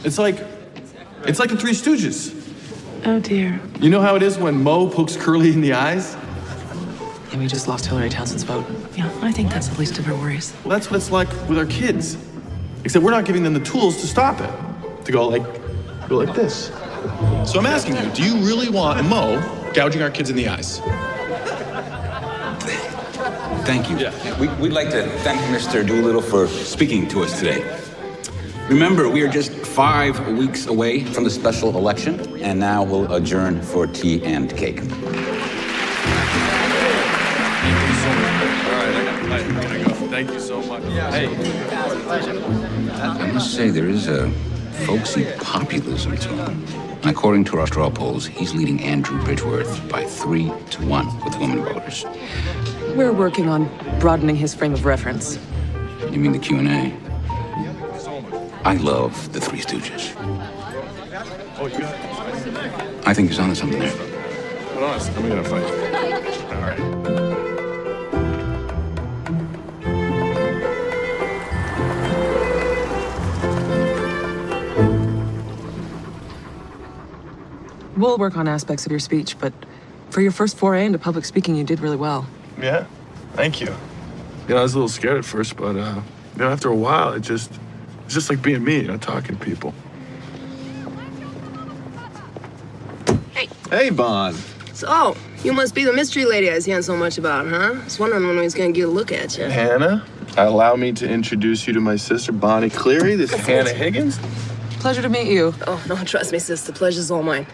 It's like the Three Stooges. Oh, dear. You know how it is when Mo pokes Curly in the eyes? And we just lost Hillary Townsend's vote. Yeah, I think that's the least of our worries. Well, that's what it's like with our kids. Except we're not giving them the tools to stop it. To go like this. So I'm asking you, do you really want Mo gouging our kids in the eyes? Thank you. Yeah. We'd like to thank Mr. Doolittle for speaking to us today. Remember, we are just 5 weeks away from the special election, and now we'll adjourn for tea and cake. Thank you so much. Hey. I must say, there is a folksy populism to him. According to our straw polls, he's leading Andrew Bridgeworth by 3-1 with women voters. We're working on broadening his frame of reference. You mean the Q&A? I love the Three Stooges. Oh, you got it. I think he's onto something there. Hold on, I'm gonna fight. All right. We'll work on aspects of your speech, but for your first foray into public speaking, you did really well. Yeah, thank you. You know, I was a little scared at first, but after a while, it's just like being me, talking to people. Hey, Bon. So, you must be the mystery lady I was hearing so much about, huh? I was wondering when we was gonna get a look at you. Hannah, allow me to introduce you to my sister, Bonnie Cleary. This is Hannah Higgins. Pleasure to meet you. Oh, no, trust me, sis. The pleasure's all mine.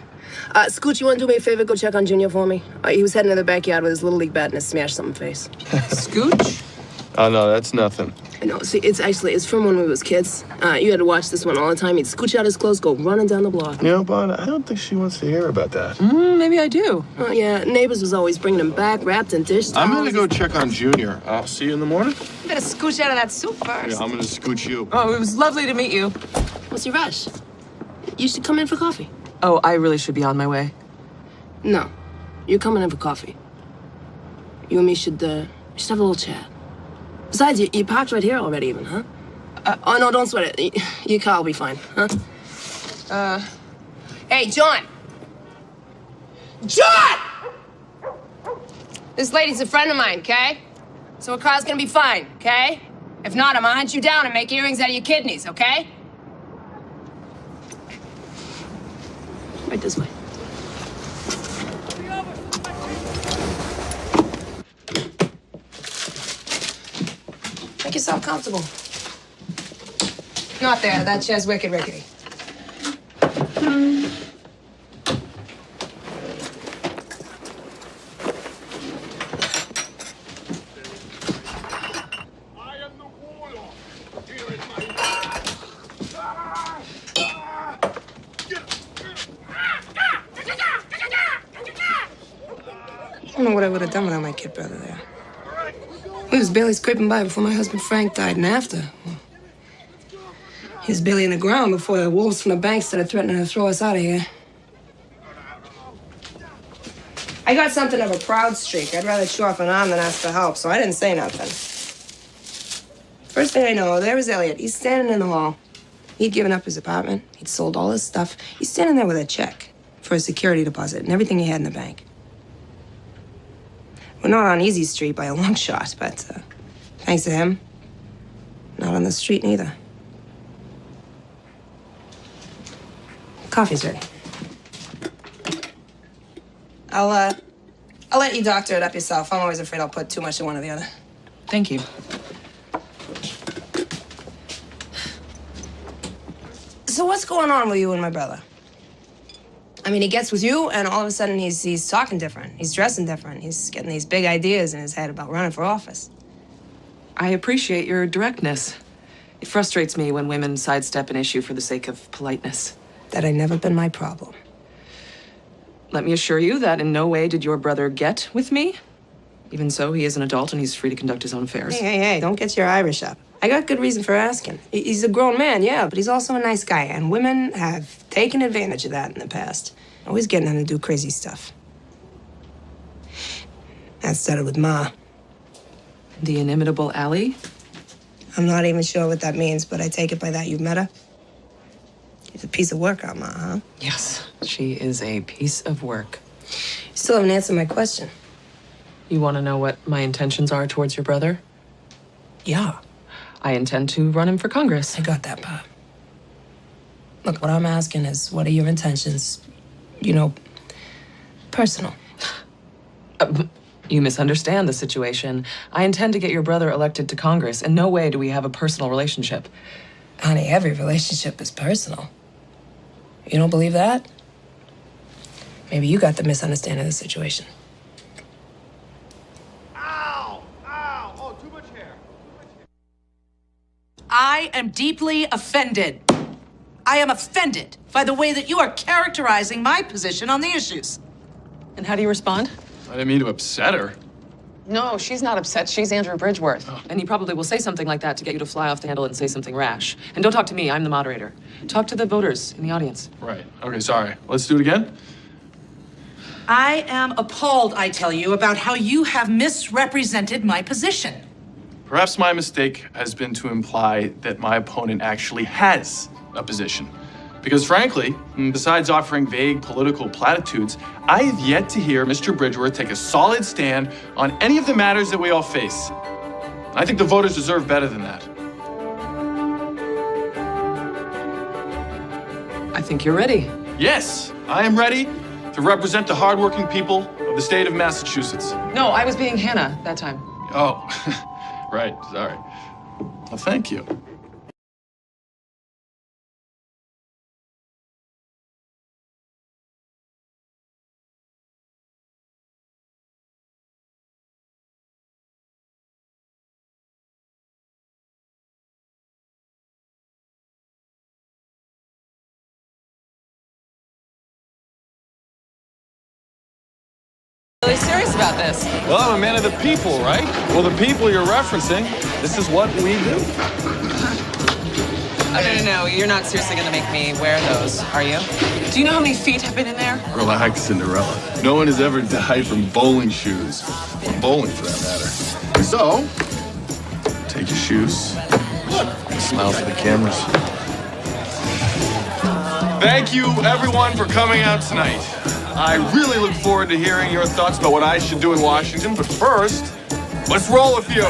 Scooch, you want to do me a favor? Go check on Junior for me. He was heading to the backyard with his little league bat and a smashed something face. Scooch? Oh, no, that's nothing. No, see, it's from when we was kids. You had to watch this one all the time. He'd scooch out his clothes, go running down the block. You know, Bon, I don't think she wants to hear about that. Maybe I do. Oh, yeah, neighbors was always bringing him back, wrapped in dish towels. I'm gonna go check on Junior. I'll see you in the morning. You better scooch out of that soup first. Yeah, I'm gonna scooch you. Oh, it was lovely to meet you. What's your rush? You should come in for coffee. Oh, I really should be on my way. No, you're coming in for coffee. You and me should have a little chat. Besides, you parked right here already even, huh? Oh, no, don't sweat it. Your car will be fine, huh? Hey, John! John! This lady's a friend of mine, okay? So her car's gonna be fine, okay? If not, I'm gonna hunt you down and make earrings out of your kidneys, okay? Right this way. Make yourself comfortable. Not there. That chair's wicked rickety. don't know what I would have done without my kid brother there. He was barely scraping by before my husband Frank died, and after. He was barely in the ground before the wolves from the bank started threatening to throw us out of here. I got something of a proud streak. I'd rather chew off an arm than ask for help, so I didn't say nothing. First thing I know, there was Elliot. He's standing in the hall. He'd given up his apartment. He'd sold all his stuff. He's standing there with a check for a security deposit and everything he had in the bank. We're not on Easy Street by a long shot, but thanks to him, not on the street neither. Coffee's ready. I'll let you doctor it up yourself. I'm always afraid I'll put too much in one or the other. Thank you. So what's going on with you and my brother? I mean, he gets with you, and all of a sudden he's talking different. He's dressing different. He's getting these big ideas in his head about running for office. I appreciate your directness. It frustrates me when women sidestep an issue for the sake of politeness. That had never been my problem. Let me assure you that in no way did your brother get with me. Even so, he is an adult and he's free to conduct his own affairs. Hey, don't get your Irish up. I got good reason for asking. He's a grown man, yeah, but he's also a nice guy, and women have taken advantage of that in the past. Always getting him to do crazy stuff. That started with Ma. The inimitable Allie? I'm not even sure what that means, but I take it by that you've met her. She's a piece of work, our Ma, huh? Yes, she is a piece of work. You still haven't answered my question. You want to know what my intentions are towards your brother? Yeah. I intend to run him for Congress. I got that, Pa. Look, what I'm asking is, what are your intentions, personal? You misunderstand the situation. I intend to get your brother elected to Congress. In no way do we have a personal relationship. Honey, every relationship is personal. You don't believe that? Maybe you got the misunderstanding of the situation. I am deeply offended. I am offended by the way that you are characterizing my position on the issues. And how do you respond? I didn't mean to upset her. No, she's not upset. She's Andrew Bridgeworth. Oh. And he probably will say something like that to get you to fly off the handle and say something rash. And don't talk to me. I'm the moderator. Talk to the voters in the audience. Right. Okay, sorry. Let's do it again. I am appalled, I tell you, about how you have misrepresented my position. Perhaps my mistake has been to imply that my opponent actually has a position. Because frankly, besides offering vague political platitudes, I have yet to hear Mr. Bridgeworth take a solid stand on any of the matters that we all face. I think the voters deserve better than that. I think you're ready. Yes, I am ready to represent the hardworking people of the state of Massachusetts. No, I was being Hannah that time. Oh, right, sorry. Well, thank you. Really serious about this. Well, I'm a man of the people, right? Well, the people you're referencing, this is what we do. No, you're not seriously gonna make me wear those, are you? Do you know how many feet have been in there? Relax, Cinderella. No one has ever died from bowling shoes. Or bowling, for that matter. So, take your shoes. Smile for the cameras. Thank you, everyone, for coming out tonight. I really look forward to hearing your thoughts about what I should do in Washington, but first, let's roll a few.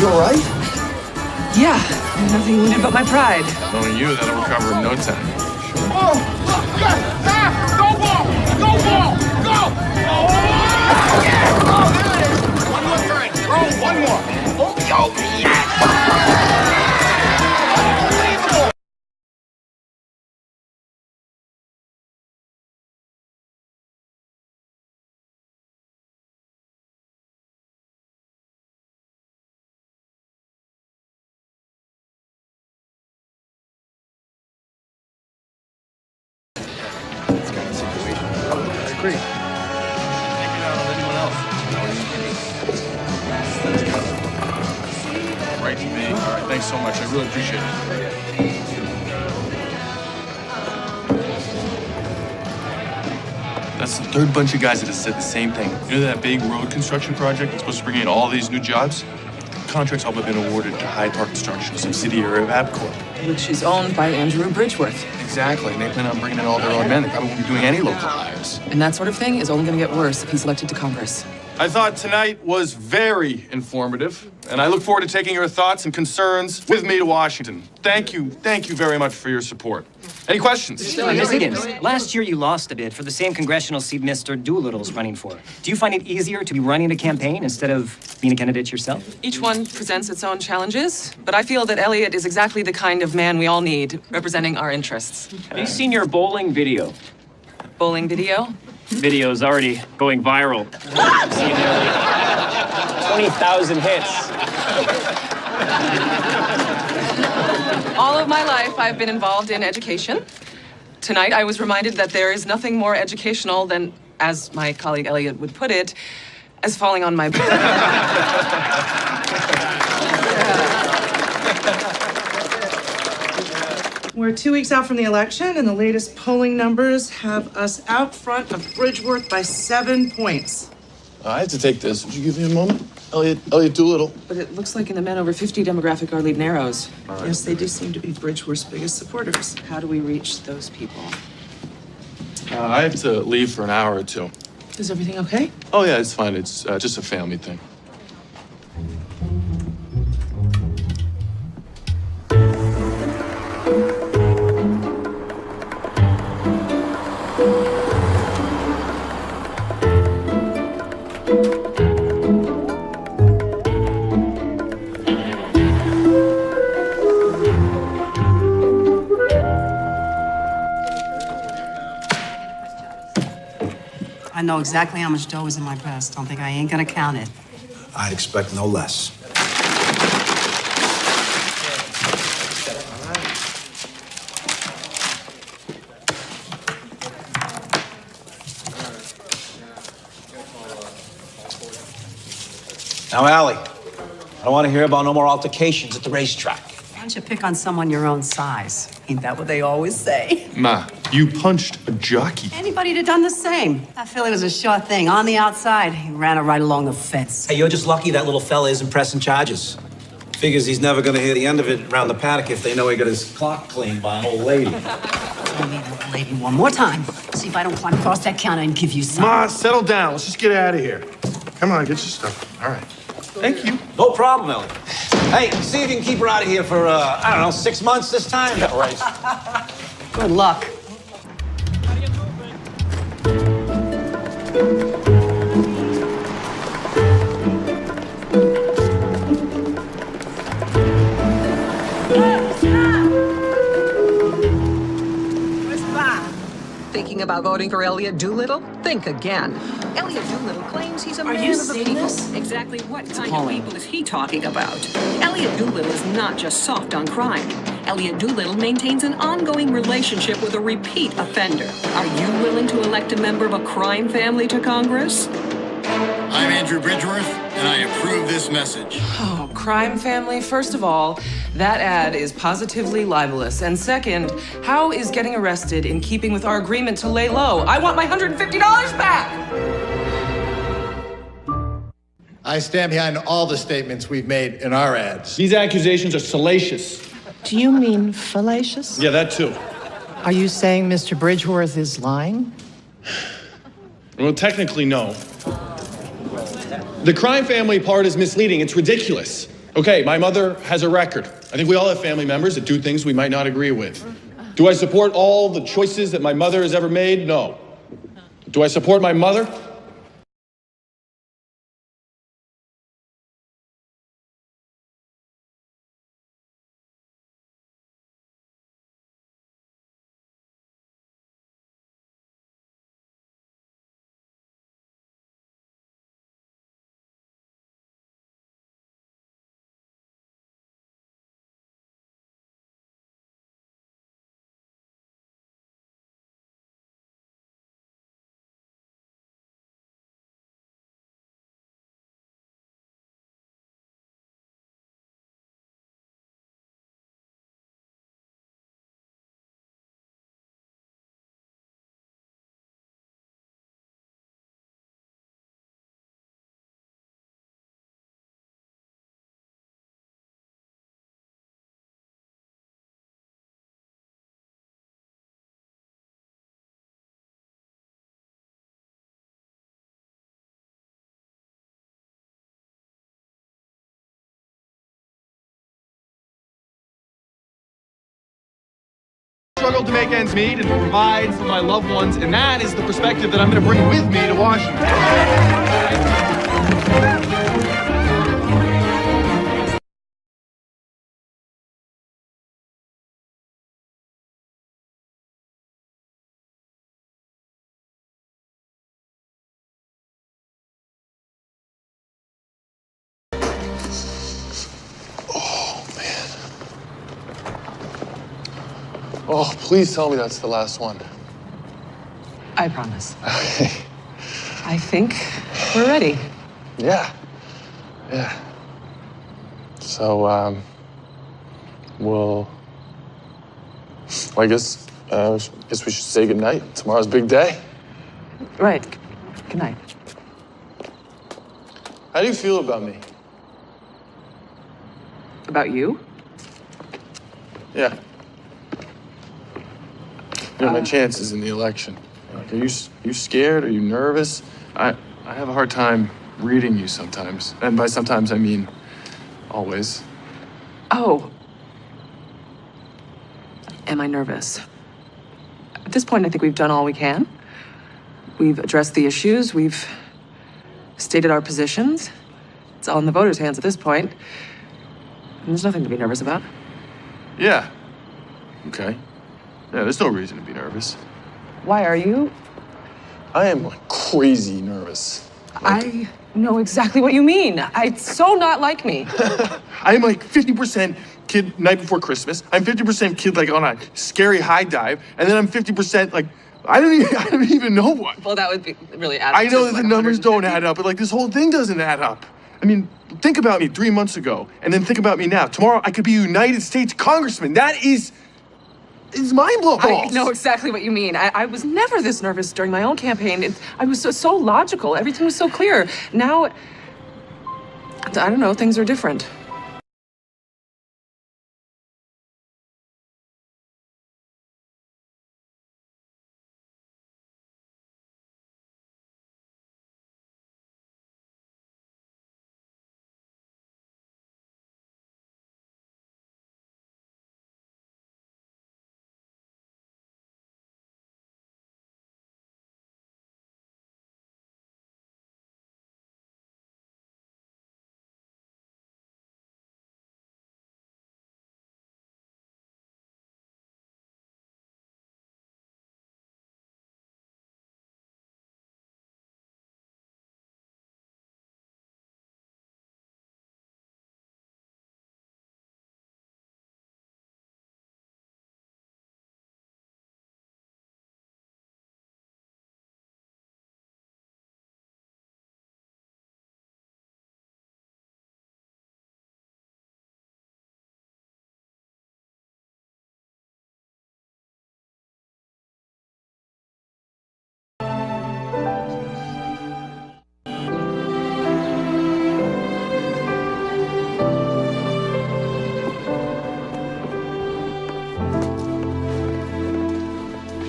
You all right? Yeah, nothing wounded but my pride. Knowing you, that'll recover in no time. Oh, go ball! Go ball! Go! Oh, yeah! Oh, there it is! One more turn. Throw one more. Oh, yo, yes! Great. Take it out on anyone else. Right to me. All right, thanks so much. I really appreciate it. That's the third bunch of guys that have said the same thing. You know that big road construction project that's supposed to bring in all these new jobs? The contract's all but been awarded to Hyde Park Construction, a subsidiary of ABCorp. Which is owned by Andrew Bridgeworth. Exactly, and they plan on bringing in all their own men. They probably won't be doing any local hires. And that sort of thing is only going to get worse if he's elected to Congress. I thought tonight was very informative, and I look forward to taking your thoughts and concerns with me to Washington. Thank you very much for your support. Any questions? Ms. Higgins, last year you lost a bid for the same congressional seat Mr. Doolittle's running for. Do you find it easier to be running a campaign instead of being a candidate yourself? Each one presents its own challenges, but I feel that Elliot is exactly the kind of man we all need, representing our interests. Have you seen your bowling video? Bowling video? Video's already going viral. I've seen nearly 20,000 hits. All of my life, I've been involved in education. Tonight, I was reminded that there is nothing more educational than, as my colleague Elliot would put it, as falling on my We're 2 weeks out from the election, and the latest polling numbers have us out front of Bridgeworth by 7 points. I had to take this. Would you give me a moment? Elliot Doolittle. But it looks like in the men over 50 demographic, our lead narrows. Right. Yes, they do seem to be Bridgeworth's biggest supporters. How do we reach those people? I have to leave for an hour or two. Is everything okay? Oh, yeah, it's fine. It's just a family thing. I know exactly how much dough is in my purse. Don't think I ain't gonna count it. I'd expect no less. Now, Allie, I don't want to hear about no more altercations at the racetrack. Why don't you pick on someone your own size? Ain't that what they always say? Ma, you punched a jockey. Anybody'd have done the same. That filly was a sure thing. On the outside, he ran her right along the fence. Hey, you're just lucky that little fella isn't pressing charges. Figures he's never gonna hear the end of it around the paddock if they know he got his clock cleaned by an old lady. Tell me the lady one more time. See if I don't climb across that counter and give you some. Ma, settle down. Let's just get out of here. Come on, get your stuff. All right. Thank you. No problem, Ellie. Hey, see if you can keep her out of here for, I don't know, 6 months this time? Yeah, right. Good luck. Thinking about voting for Elliot Doolittle? Think again. Elliot Doolittle claims he's a man of the people. Exactly what kind of people is he talking about? Elliot Doolittle is not just soft on crime. Elliot Doolittle maintains an ongoing relationship with a repeat offender. Are you willing to elect a member of a crime family to Congress? I'm Andrew Bridgeworth, and I approve this message. Oh, crime family, first of all, that ad is positively libelous. And second, how is getting arrested in keeping with our agreement to lay low? I want my $150 back! I stand behind all the statements we've made in our ads. These accusations are salacious. Do you mean fallacious? Yeah, that too. Are you saying Mr. Bridgeworth is lying? Well, technically, no. The crime family part is misleading. It's ridiculous. Okay, my mother has a record. I think we all have family members that do things we might not agree with. Do I support all the choices that my mother has ever made? No. Do I support my mother? Struggle to make ends meet and to provide for my loved ones, and that is the perspective that I'm going to bring with me to Washington. Oh, please tell me that's the last one. I promise. Okay. I think we're ready. Yeah. So, I guess we should say goodnight. Tomorrow's a big day. Right. Good night. How do you feel about me? About you? Yeah. You know, my chances in the election. Like, are you scared? Are you nervous? I have a hard time reading you sometimes. And by sometimes, I mean always. Oh. Am I nervous? At this point, I think we've done all we can. We've addressed the issues. We've stated our positions. It's all in the voters' hands at this point. And there's nothing to be nervous about. Yeah. Okay. Yeah, there's no reason to be nervous. Why are you? I am like crazy nervous. I know exactly what you mean. It's so not like me. I'm like 50% kid night before Christmas. I'm 50% kid like on a scary high dive, and then I'm 50% like I don't even know what. Well, that would be really add up. I know that the numbers don't add up, but like this whole thing doesn't add up. I mean, think about me 3 months ago, and then think about me now. Tomorrow I could be a United States congressman. That is. It's mind-blowing. I know exactly what you mean. I was never this nervous during my own campaign. I was so logical. Everything was so clear. Now, I don't know, things are different.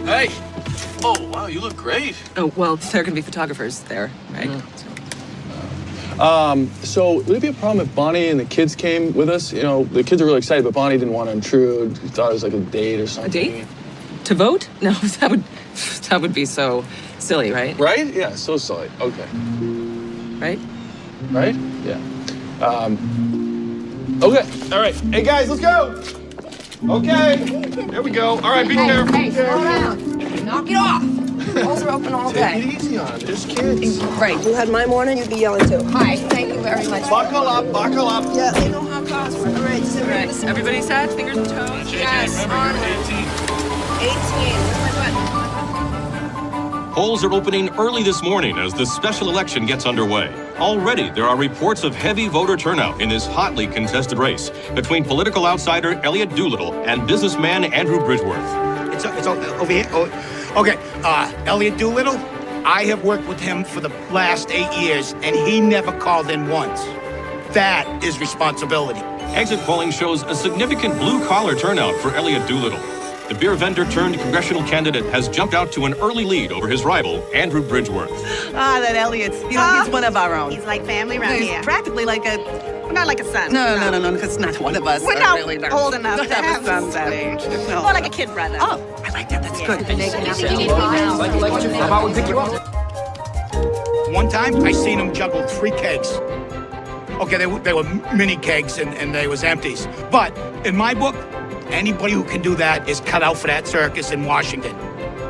Hey! Oh, wow, you look great. Oh, well, there can be photographers there, right? So would it be a problem if Bonnie and the kids came with us? You know, the kids are really excited, but Bonnie didn't want to intrude. She thought it was like a date or something. A date? To vote? No, that would be so silly, right? Right? Yeah, so silly. Okay. Right? Right? Yeah. Okay. All right. Hey guys, let's go. Okay. There we go. All right, be careful. Hey, slow down. Knock it off. Polls are open all day. Take it easy on them. There's kids. Right. You had my morning, you'd be yelling too. Hi, thank you very much. Buckle up, buckle up. Yeah, they know how cars work. All right, just everybody listen. Everybody set? Fingers and toes? Yes, on 18. Where's my button? Polls are opening early this morning as the special election gets underway. Already, there are reports of heavy voter turnout in this hotly contested race between political outsider Elliot Doolittle and businessman Andrew Bridgeworth. It's over here. Oh, okay, Elliot Doolittle, I have worked with him for the last 8 years, and he never called in once. That is responsibility. Exit polling shows a significant blue-collar turnout for Elliot Doolittle. The beer vendor turned congressional candidate has jumped out to an early lead over his rival, Andrew Bridgeworth. That Elliot's, he's one of our own. He's like family around He's here. practically like a... Not like a son. No, it's not one of us. We're not old enough to have a son that age. No. More like a kid brother. Oh, I like that. That's good. How about we pick you up? One time, I seen him juggle 3 kegs. Okay, they were mini kegs and they was empties. But in my book, anybody who can do that is cut out for that circus in Washington.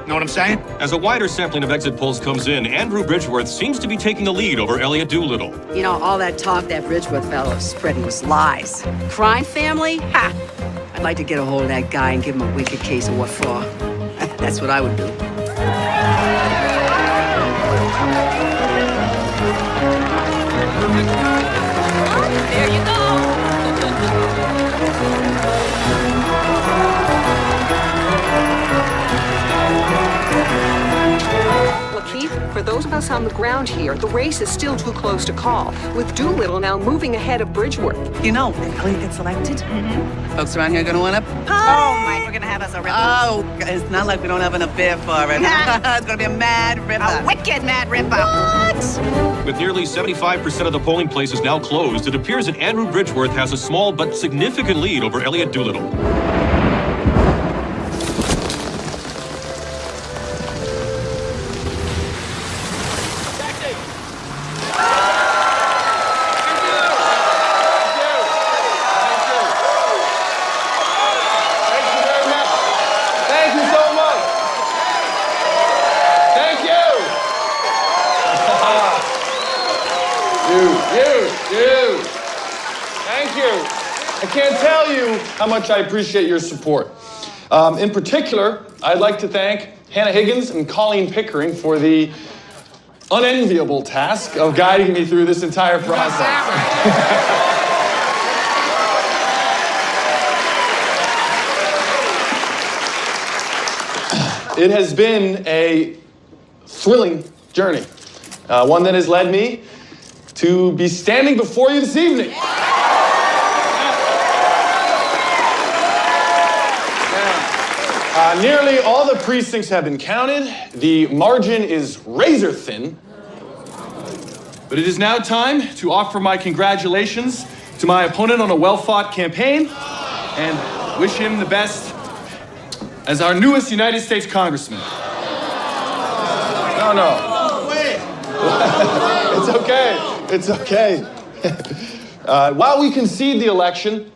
Know what I'm saying? As a wider sampling of exit polls comes in, Andrew Bridgeworth seems to be taking the lead over Elliot Doolittle. You know, all that talk that Bridgeworth fellow was spreading was lies. Crime family? Ha! I'd like to get a hold of that guy and give him a wicked case of what for. That's what I would do. There you go. Keith, for those of us on the ground here, the race is still too close to call, with Doolittle now moving ahead of Bridgeworth. You know, if Elliot gets elected, folks around here are going to want to... Oh, my, we're going to have us a ripper. Oh, it's not like we don't have enough beer for it. It's going to be a mad ripper. A wicked mad ripper. What? With nearly 75% of the polling places now closed, it appears that Andrew Bridgeworth has a small but significant lead over Elliot Doolittle. You. Thank you. I can't tell you how much I appreciate your support. In particular, I'd like to thank Hannah Higgins and Colleen Pickering for the unenviable task of guiding me through this entire process. It has been a thrilling journey, one that has led me to be standing before you this evening. Nearly all the precincts have been counted. The margin is razor thin. But it is now time to offer my congratulations to my opponent on a well-fought campaign and wish him the best as our newest United States Congressman. No. Wait. It's okay. It's okay. While we concede the election,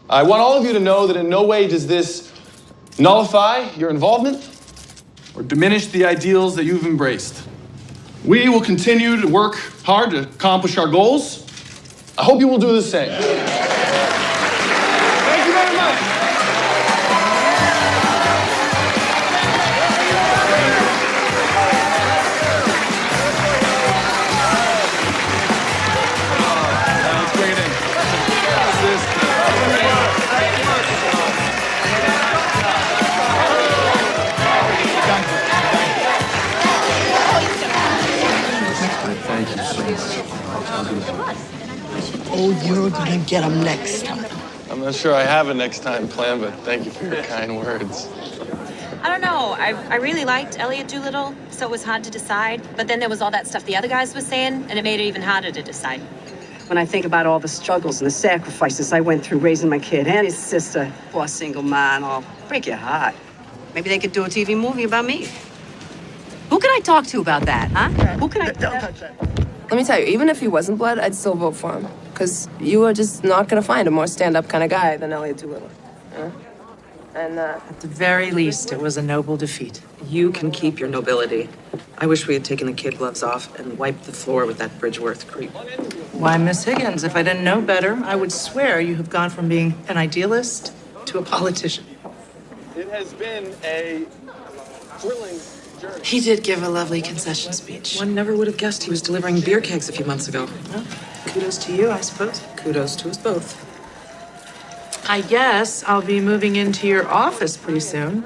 I want all of you to know that in no way does this nullify your involvement or diminish the ideals that you've embraced. We will continue to work hard to accomplish our goals. I hope you will do the same. Thank you very much. Oh, you're gonna get them next time. I'm not sure I have a next time plan, but thank you for your kind words. I don't know. I really liked Elliot Doolittle, so it was hard to decide. But then there was all that stuff the other guys were saying, and it made it even harder to decide. When I think about all the struggles and the sacrifices I went through raising my kid and his sister, poor single man, I'll break your heart. Maybe they could do a TV movie about me. Who can I talk to about that, huh? Who can I... Don't touch that. Let me tell you, even if he wasn't blood, I'd still vote for him. Because you are just not going to find a more stand-up kind of guy than Elliot Doolittle. And, At the very least, it was a noble defeat. You can keep your nobility. I wish we had taken the kid gloves off and wiped the floor with that Bridgeworth creep. Why, Miss Higgins, if I didn't know better, I would swear you have gone from being an idealist to a politician. It has been a thrilling journey. He did give a lovely concession speech. One never would have guessed he was delivering beer kegs a few months ago. Well, kudos to you, I suppose. Kudos to us both. I guess I'll be moving into your office pretty soon.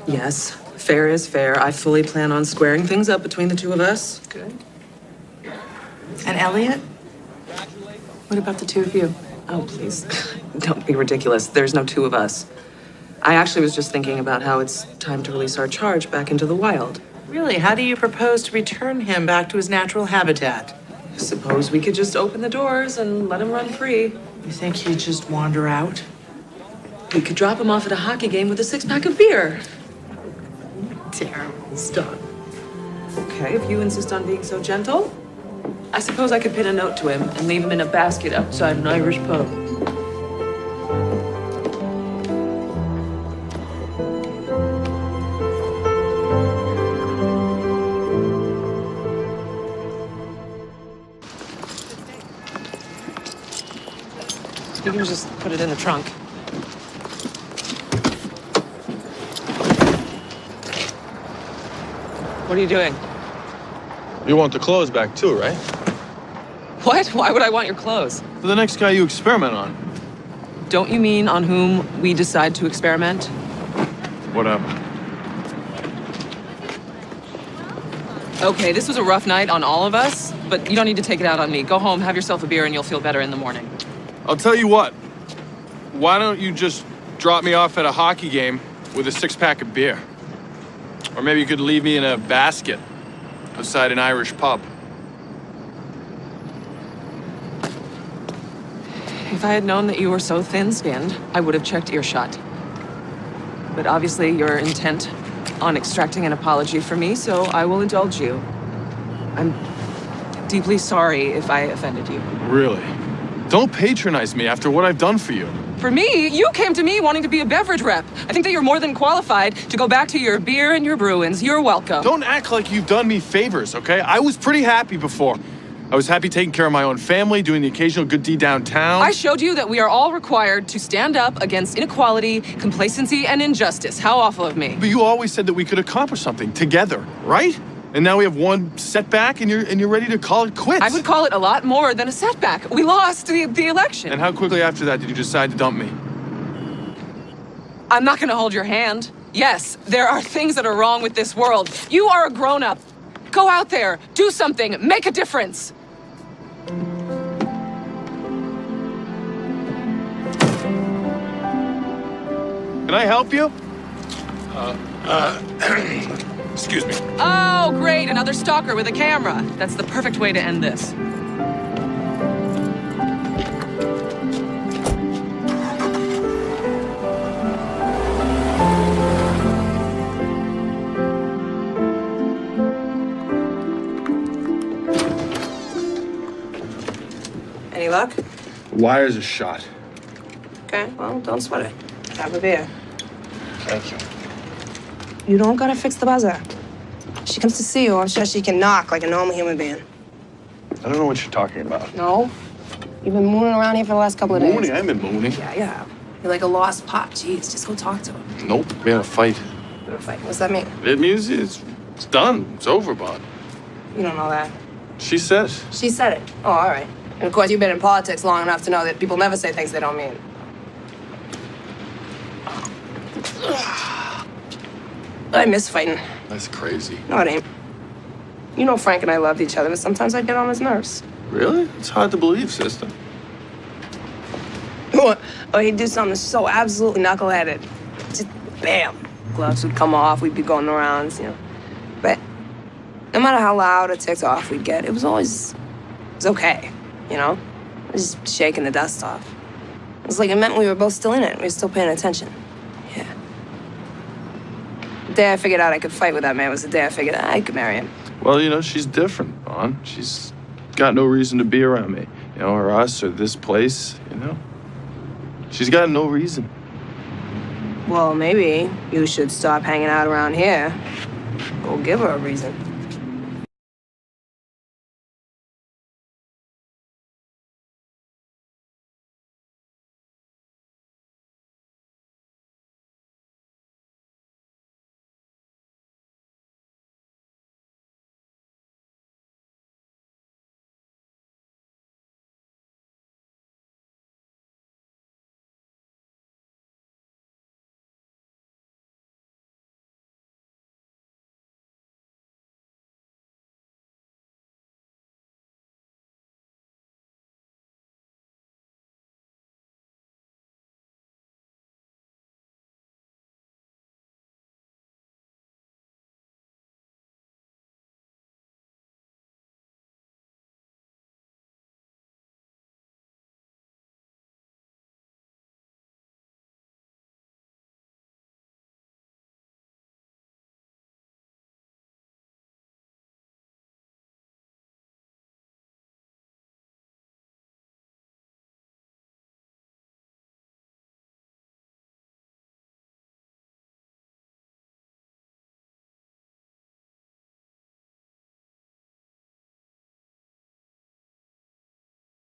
Yes, fair is fair. I fully plan on squaring things up between the two of us. Good. And Elliot? What about the two of you? Oh, please. Don't be ridiculous. There's no two of us. I actually was just thinking about how it's time to release our charge back into the wild. Really? How do you propose to return him back to his natural habitat? Suppose we could just open the doors and let him run free. You think he'd just wander out? We could drop him off at a hockey game with a six-pack of beer. Terrible. Stop. Okay, if you insist on being so gentle, I suppose I could pin a note to him and leave him in a basket outside an Irish pub. You can just put it in the trunk. What are you doing? You want the clothes back too, right? What? Why would I want your clothes? For the next guy you experiment on. Don't you mean on whom we decide to experiment? Whatever. Okay, this was a rough night on all of us, but you don't need to take it out on me. Go home, have yourself a beer, and you'll feel better in the morning. I'll tell you what. Why don't you just drop me off at a hockey game with a six-pack of beer? Or maybe you could leave me in a basket outside an Irish pub. If I had known that you were so thin-skinned, I would have checked earshot. But obviously you're intent on extracting an apology from me, so I will indulge you. I'm deeply sorry if I offended you. Really? Don't patronize me after what I've done for you. For me, you came to me wanting to be a beverage rep. I think that you're more than qualified to go back to your beer and your Bruins. You're welcome. Don't act like you've done me favors, okay? I was pretty happy before. I was happy taking care of my own family, doing the occasional good deed downtown. I showed you that we are all required to stand up against inequality, complacency, and injustice. How awful of me. But you always said that we could accomplish something together, right? And now we have one setback and you're ready to call it quits. I would call it a lot more than a setback. We lost the election. And how quickly after that did you decide to dump me? I'm not gonna hold your hand. Yes, there are things that are wrong with this world. You are a grown-up. Go out there, do something, make a difference. Can I help you? Excuse me. Oh, great, another stalker with a camera. That's the perfect way to end this. Any luck? Wires are shot. Okay, well, don't sweat it. Have a beer. Thank you. You don't gotta fix the buzzer. She comes to see you, I'm sure she can knock like a normal human being. I don't know what you're talking about. No? You've been mooning around here for the last couple of days. Mooning? I haven't been mooning. Yeah, you have. You're like a lost pup. Jeez, just go talk to him. Nope. We had a fight. What a fight. What's that mean? It means it's done. It's over, Bob. You don't know that. She said it. She said it. Oh, all right. And of course, you've been in politics long enough to know that people never say things they don't mean. I miss fighting. That's crazy. No, it ain't. You know Frank and I loved each other, but sometimes I get on his nerves. Really? It's hard to believe, sister. Or he'd do something so absolutely knuckleheaded. Just bam, gloves would come off, we'd be going the rounds, you know. But no matter how loud or ticked off we'd get, it was okay, you know? It was just shaking the dust off. It was like it meant we were both still in it. We were still paying attention. Yeah. The day I figured out I could fight with that man was the day I figured out I could marry him. Well, you know, she's different, Vaughn. She's got no reason to be around me. You know, or us, or this place, you know? She's got no reason. Well, maybe you should stop hanging out around here. Go give her a reason.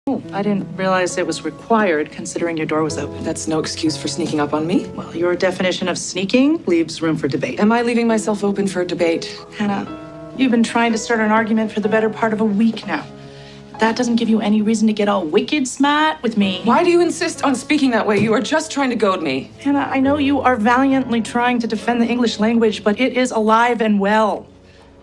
Oh, I didn't realize it was required considering your door was open. That's no excuse for sneaking up on me. Well, your definition of sneaking leaves room for debate. Am I leaving myself open for debate? Hannah, you've been trying to start an argument for the better part of a week now. That doesn't give you any reason to get all wicked smart with me. Why do you insist on speaking that way? You are just trying to goad me. Hannah, I know you are valiantly trying to defend the English language, but it is alive and well.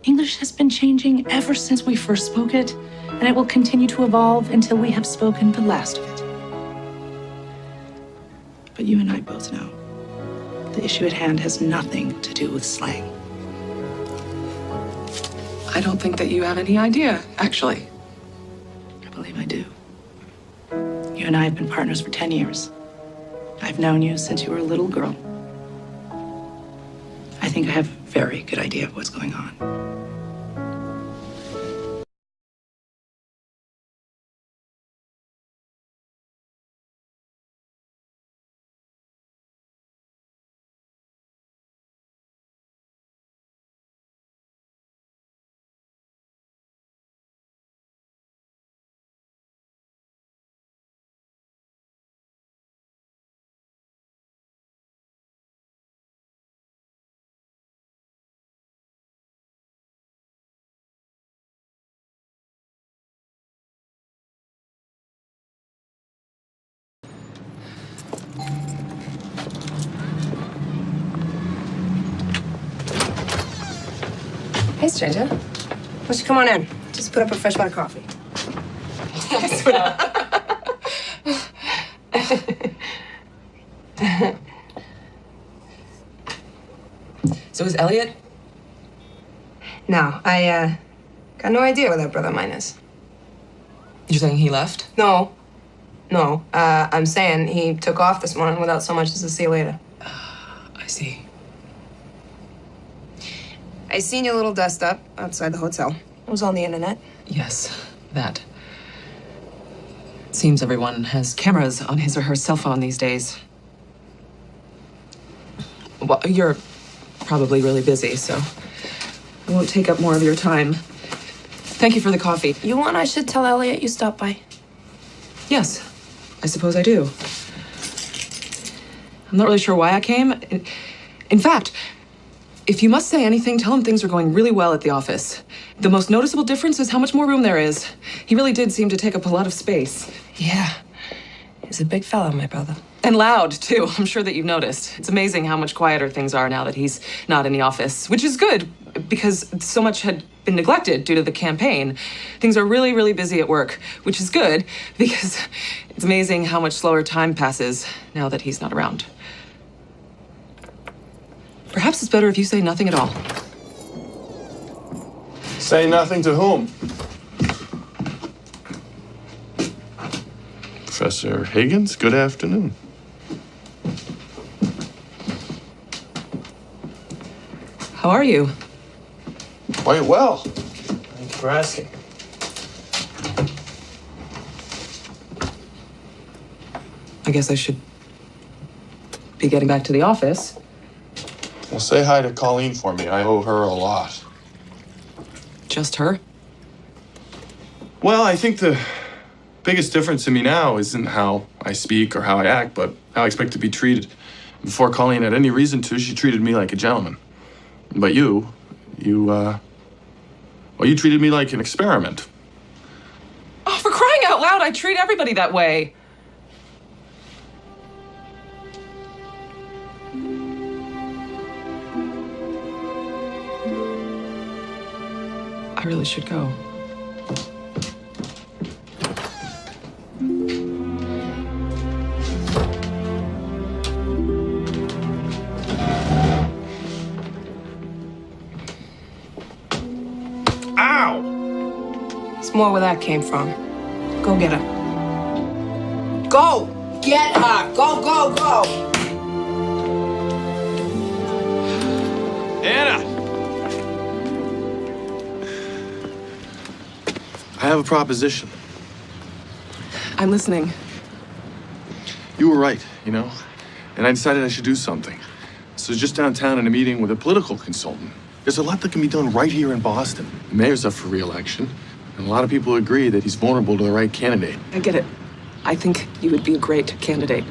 English has been changing ever since we first spoke it, and it will continue to evolve until we have spoken the last of it. But you and I both know the issue at hand has nothing to do with slang. I don't think that you have any idea, actually. I believe I do. You and I have been partners for 10 years. I've known you since you were a little girl. I think I have a very good idea of what's going on. Hey, stranger. Why don't you come on in? Just put up a fresh pot of coffee. So is Elliot? No, I got no idea where that brother of mine is. You're saying he left? No. I'm saying he took off this morning without so much as a see you later. I see. I seen your little dust up outside the hotel. It was on the internet. Yes, that. Seems everyone has cameras on his or her cell phone these days. Well, you're probably really busy, so I won't take up more of your time. Thank you for the coffee. You want I should tell Elliot you stopped by? Yes, I suppose I do. I'm not really sure why I came. In fact, if you must say anything, tell him things are going really well at the office. The most noticeable difference is how much more room there is. He really did seem to take up a lot of space. Yeah. He's a big fella, my brother. And loud, too. I'm sure that you've noticed. It's amazing how much quieter things are now that he's not in the office, which is good because so much had been neglected due to the campaign. Things are really, really busy at work, which is good because it's amazing how much slower time passes now that he's not around. Perhaps it's better if you say nothing at all. Say nothing to whom? Professor Higgins, good afternoon. How are you? Quite well. Thank you for asking. I guess I should be getting back to the office. Well, say hi to Colleen for me. I owe her a lot. Just her? Well, I think the biggest difference in me now isn't how I speak or how I act, but how I expect to be treated. Before Colleen had any reason to, she treated me like a gentleman. But you treated me like an experiment. Oh, for crying out loud, I treat everybody that way. I really should go. Ow! It's more where that came from. Go get her. Go! Get her! Go, go, go! Anna! I have a proposition. I'm listening. You were right, you know? And I decided I should do something. So just downtown in a meeting with a political consultant. There's a lot that can be done right here in Boston. The mayor's up for re-election, and a lot of people agree that he's vulnerable to the right candidate. I get it. I think you would be a great candidate.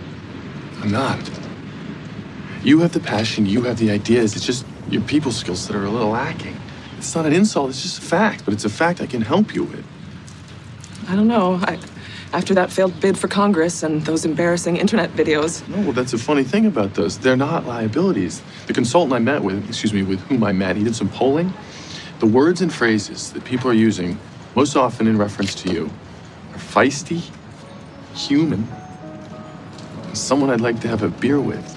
I'm not. You have the passion, you have the ideas. It's just your people skills that are a little lacking. It's not an insult, it's just a fact, but it's a fact I can help you with. I don't know. After that failed bid for Congress and those embarrassing internet videos. No, well, that's a funny thing about those. They're not liabilities. The consultant I met with, with whom I met, he did some polling. The words and phrases that people are using, most often in reference to you, are feisty, human, and someone I'd like to have a beer with.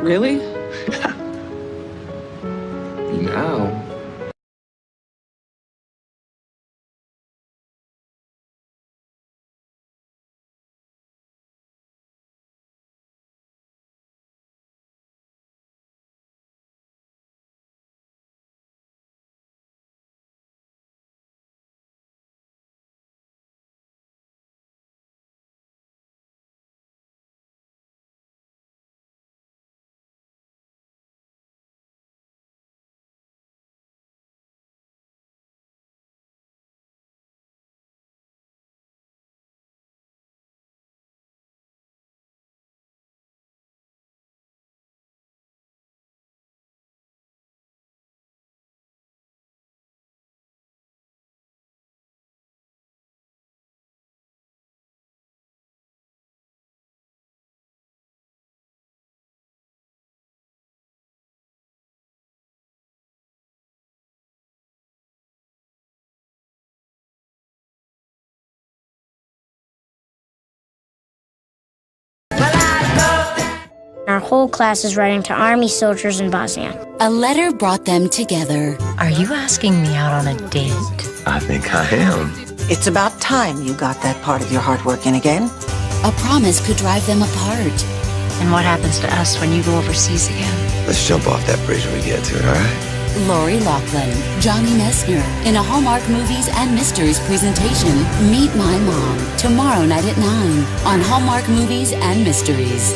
Really? Now. Our whole class is writing to army soldiers in Bosnia. A letter brought them together. Are you asking me out on a date? I think I am. It's about time you got that part of your heart working again. A promise could drive them apart. And what happens to us when you go overseas again? Let's jump off that bridge when we get to it, all right? Lori Loughlin, Johnny Messner, in a Hallmark Movies and Mysteries presentation, Meet My Mom, tomorrow night at 9 on Hallmark Movies and Mysteries.